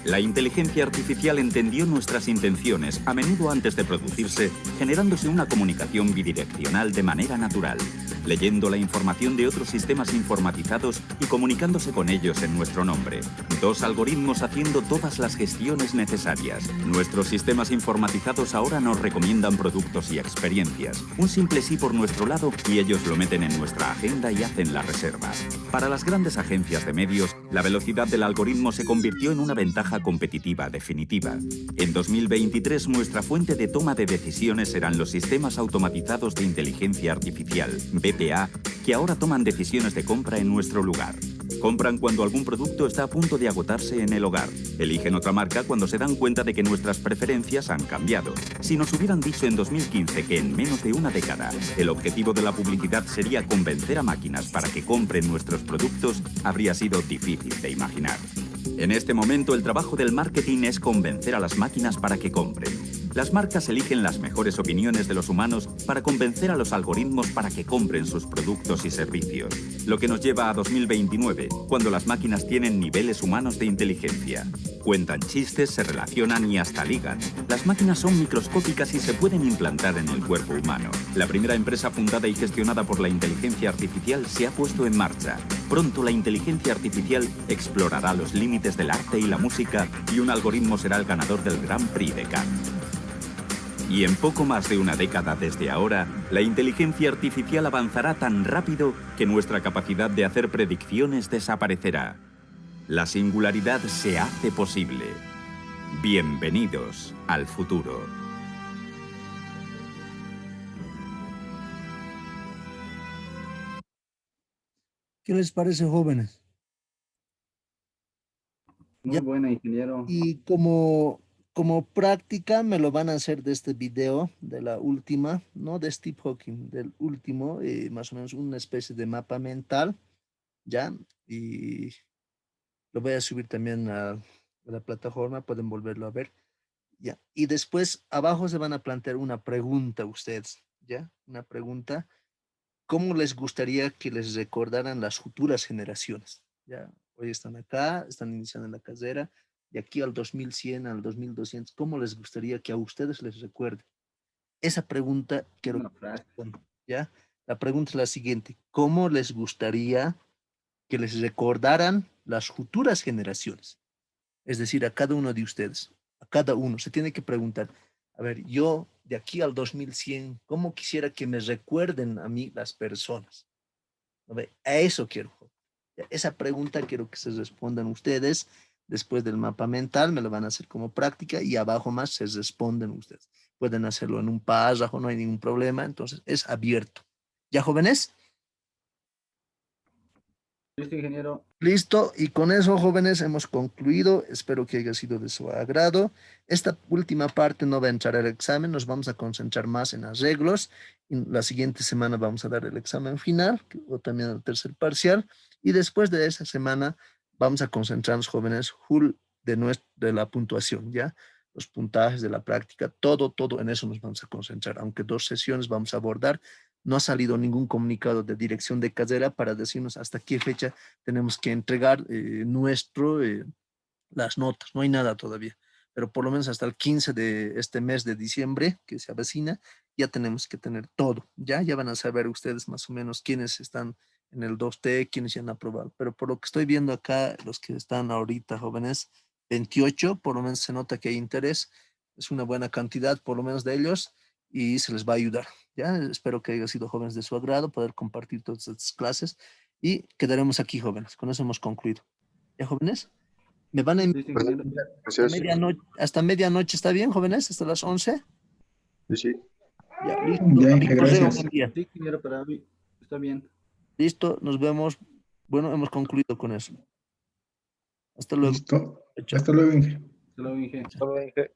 [SPEAKER 6] La inteligencia artificial entendió nuestras intenciones, a menudo antes de producirse, generándose una comunicación bidireccional de manera natural, leyendo la información de otros sistemas informatizados y comunicándose con ellos en nuestro nombre. Dos algoritmos haciendo todas las gestiones necesarias. Nuestros sistemas informatizados ahora nos recomiendan productos y experiencias. Un simple sí por nuestro lado y ellos lo meten en nuestra agenda y hacen la reserva. Para las grandes agencias de medios, la velocidad del algoritmo se convirtió en una ventaja competitiva definitiva. En 2023 nuestra fuente de toma de decisiones serán los sistemas automatizados de inteligencia artificial, BPA, que ahora toman decisiones de compra en nuestro lugar. Compran cuando algún producto está a punto de agotarse en el hogar. Eligen otra marca cuando se dan cuenta de que nuestras preferencias han cambiado. Si nos hubieran dicho en 2015 que en menos de una década el objetivo de la publicidad sería convencer a máquinas para que compren nuestros productos, habría sido difícil de imaginar. En este momento el trabajo del marketing es convencer a las máquinas para que compren. Las marcas eligen las mejores opiniones de los humanos para convencer a los algoritmos para que compren sus productos y servicios. Lo que nos lleva a 2029, cuando las máquinas tienen niveles humanos de inteligencia. Cuentan chistes, se relacionan y hasta ligan. Las máquinas son microscópicas y se pueden implantar en el cuerpo humano. La primera empresa fundada y gestionada por la inteligencia artificial se ha puesto en marcha. Pronto la inteligencia artificial explorará los límites del arte y la música y un algoritmo será el ganador del Grand Prix de Cannes. Y en poco más de una década desde ahora, la inteligencia artificial avanzará tan rápido que nuestra capacidad de hacer predicciones desaparecerá. La singularidad se hace posible. Bienvenidos al futuro.
[SPEAKER 1] ¿Qué les parece, jóvenes?
[SPEAKER 3] Muy buena, ingeniero.
[SPEAKER 1] Y como práctica me lo van a hacer de este video, de la última, no de Steve Hawking, del último, más o menos una especie de mapa mental, ¿ya? Y lo voy a subir también a la plataforma, pueden volverlo a ver, ¿ya? Y después abajo se van a plantear una pregunta ustedes, ¿ya? Una pregunta, ¿cómo les gustaría que les recordaran las futuras generaciones? ¿Ya? Hoy están acá, están iniciando en la carrera, y aquí al 2100, al 2200, ¿cómo les gustaría que a ustedes les recuerde? Esa pregunta quiero
[SPEAKER 3] Una
[SPEAKER 1] que
[SPEAKER 3] frase.
[SPEAKER 1] respondan, ¿ya? La pregunta es la siguiente, ¿cómo les gustaría que les recordaran las futuras generaciones? Es decir, a cada uno de ustedes, a cada uno, se tiene que preguntar, a ver, yo de aquí al 2100, ¿cómo quisiera que me recuerden a mí las personas? A ver, a eso quiero. Esa pregunta quiero que se respondan ustedes después del mapa mental, me lo van a hacer como práctica y abajo más se responden ustedes. Pueden hacerlo en un párrafo, no hay ningún problema, entonces es abierto. ¿Ya, jóvenes?
[SPEAKER 7] Listo, ingeniero.
[SPEAKER 1] Listo, y con eso, jóvenes, hemos concluido. Espero que haya sido de su agrado. Esta última parte no va a entrar al examen, nos vamos a concentrar más en arreglos. Y la siguiente semana vamos a dar el examen final, o también el tercer parcial. Y después de esa semana vamos a concentrarnos, jóvenes, full de la puntuación, ¿ya? Los puntajes de la práctica, todo en eso nos vamos a concentrar. Aunque 2 sesiones vamos a abordar, no ha salido ningún comunicado de dirección de carrera para decirnos hasta qué fecha tenemos que entregar las notas. No hay nada todavía, pero por lo menos hasta el 15 de este mes de diciembre, que se avecina, ya tenemos que tener todo. Ya van a saber ustedes más o menos quiénes están en el 2T, quiénes ya han aprobado. Pero por lo que estoy viendo acá, los que están ahorita, jóvenes, 28, por lo menos se nota que hay interés. Es una buena cantidad, por lo menos de ellos, y se les va a ayudar. Ya espero que haya sido, jóvenes, de su agrado, poder compartir todas estas clases y quedaremos aquí, jóvenes. Con eso hemos concluido. ¿Ya, jóvenes? Me van a
[SPEAKER 7] Listo, ingeniero.
[SPEAKER 1] hasta medianoche, ¿está bien, jóvenes? Hasta las 11.
[SPEAKER 8] Sí.
[SPEAKER 1] Ya, listo.
[SPEAKER 8] Ya,
[SPEAKER 1] A mi correo
[SPEAKER 8] gracias.
[SPEAKER 1] me envían.
[SPEAKER 7] Sí, ingeniero, para mí está bien.
[SPEAKER 1] Listo, nos vemos. Bueno, hemos concluido con eso. Hasta luego.
[SPEAKER 8] Listo.
[SPEAKER 1] Chao.
[SPEAKER 8] Hasta luego, Inge.
[SPEAKER 7] Hasta luego, Inge.
[SPEAKER 4] Solo dije,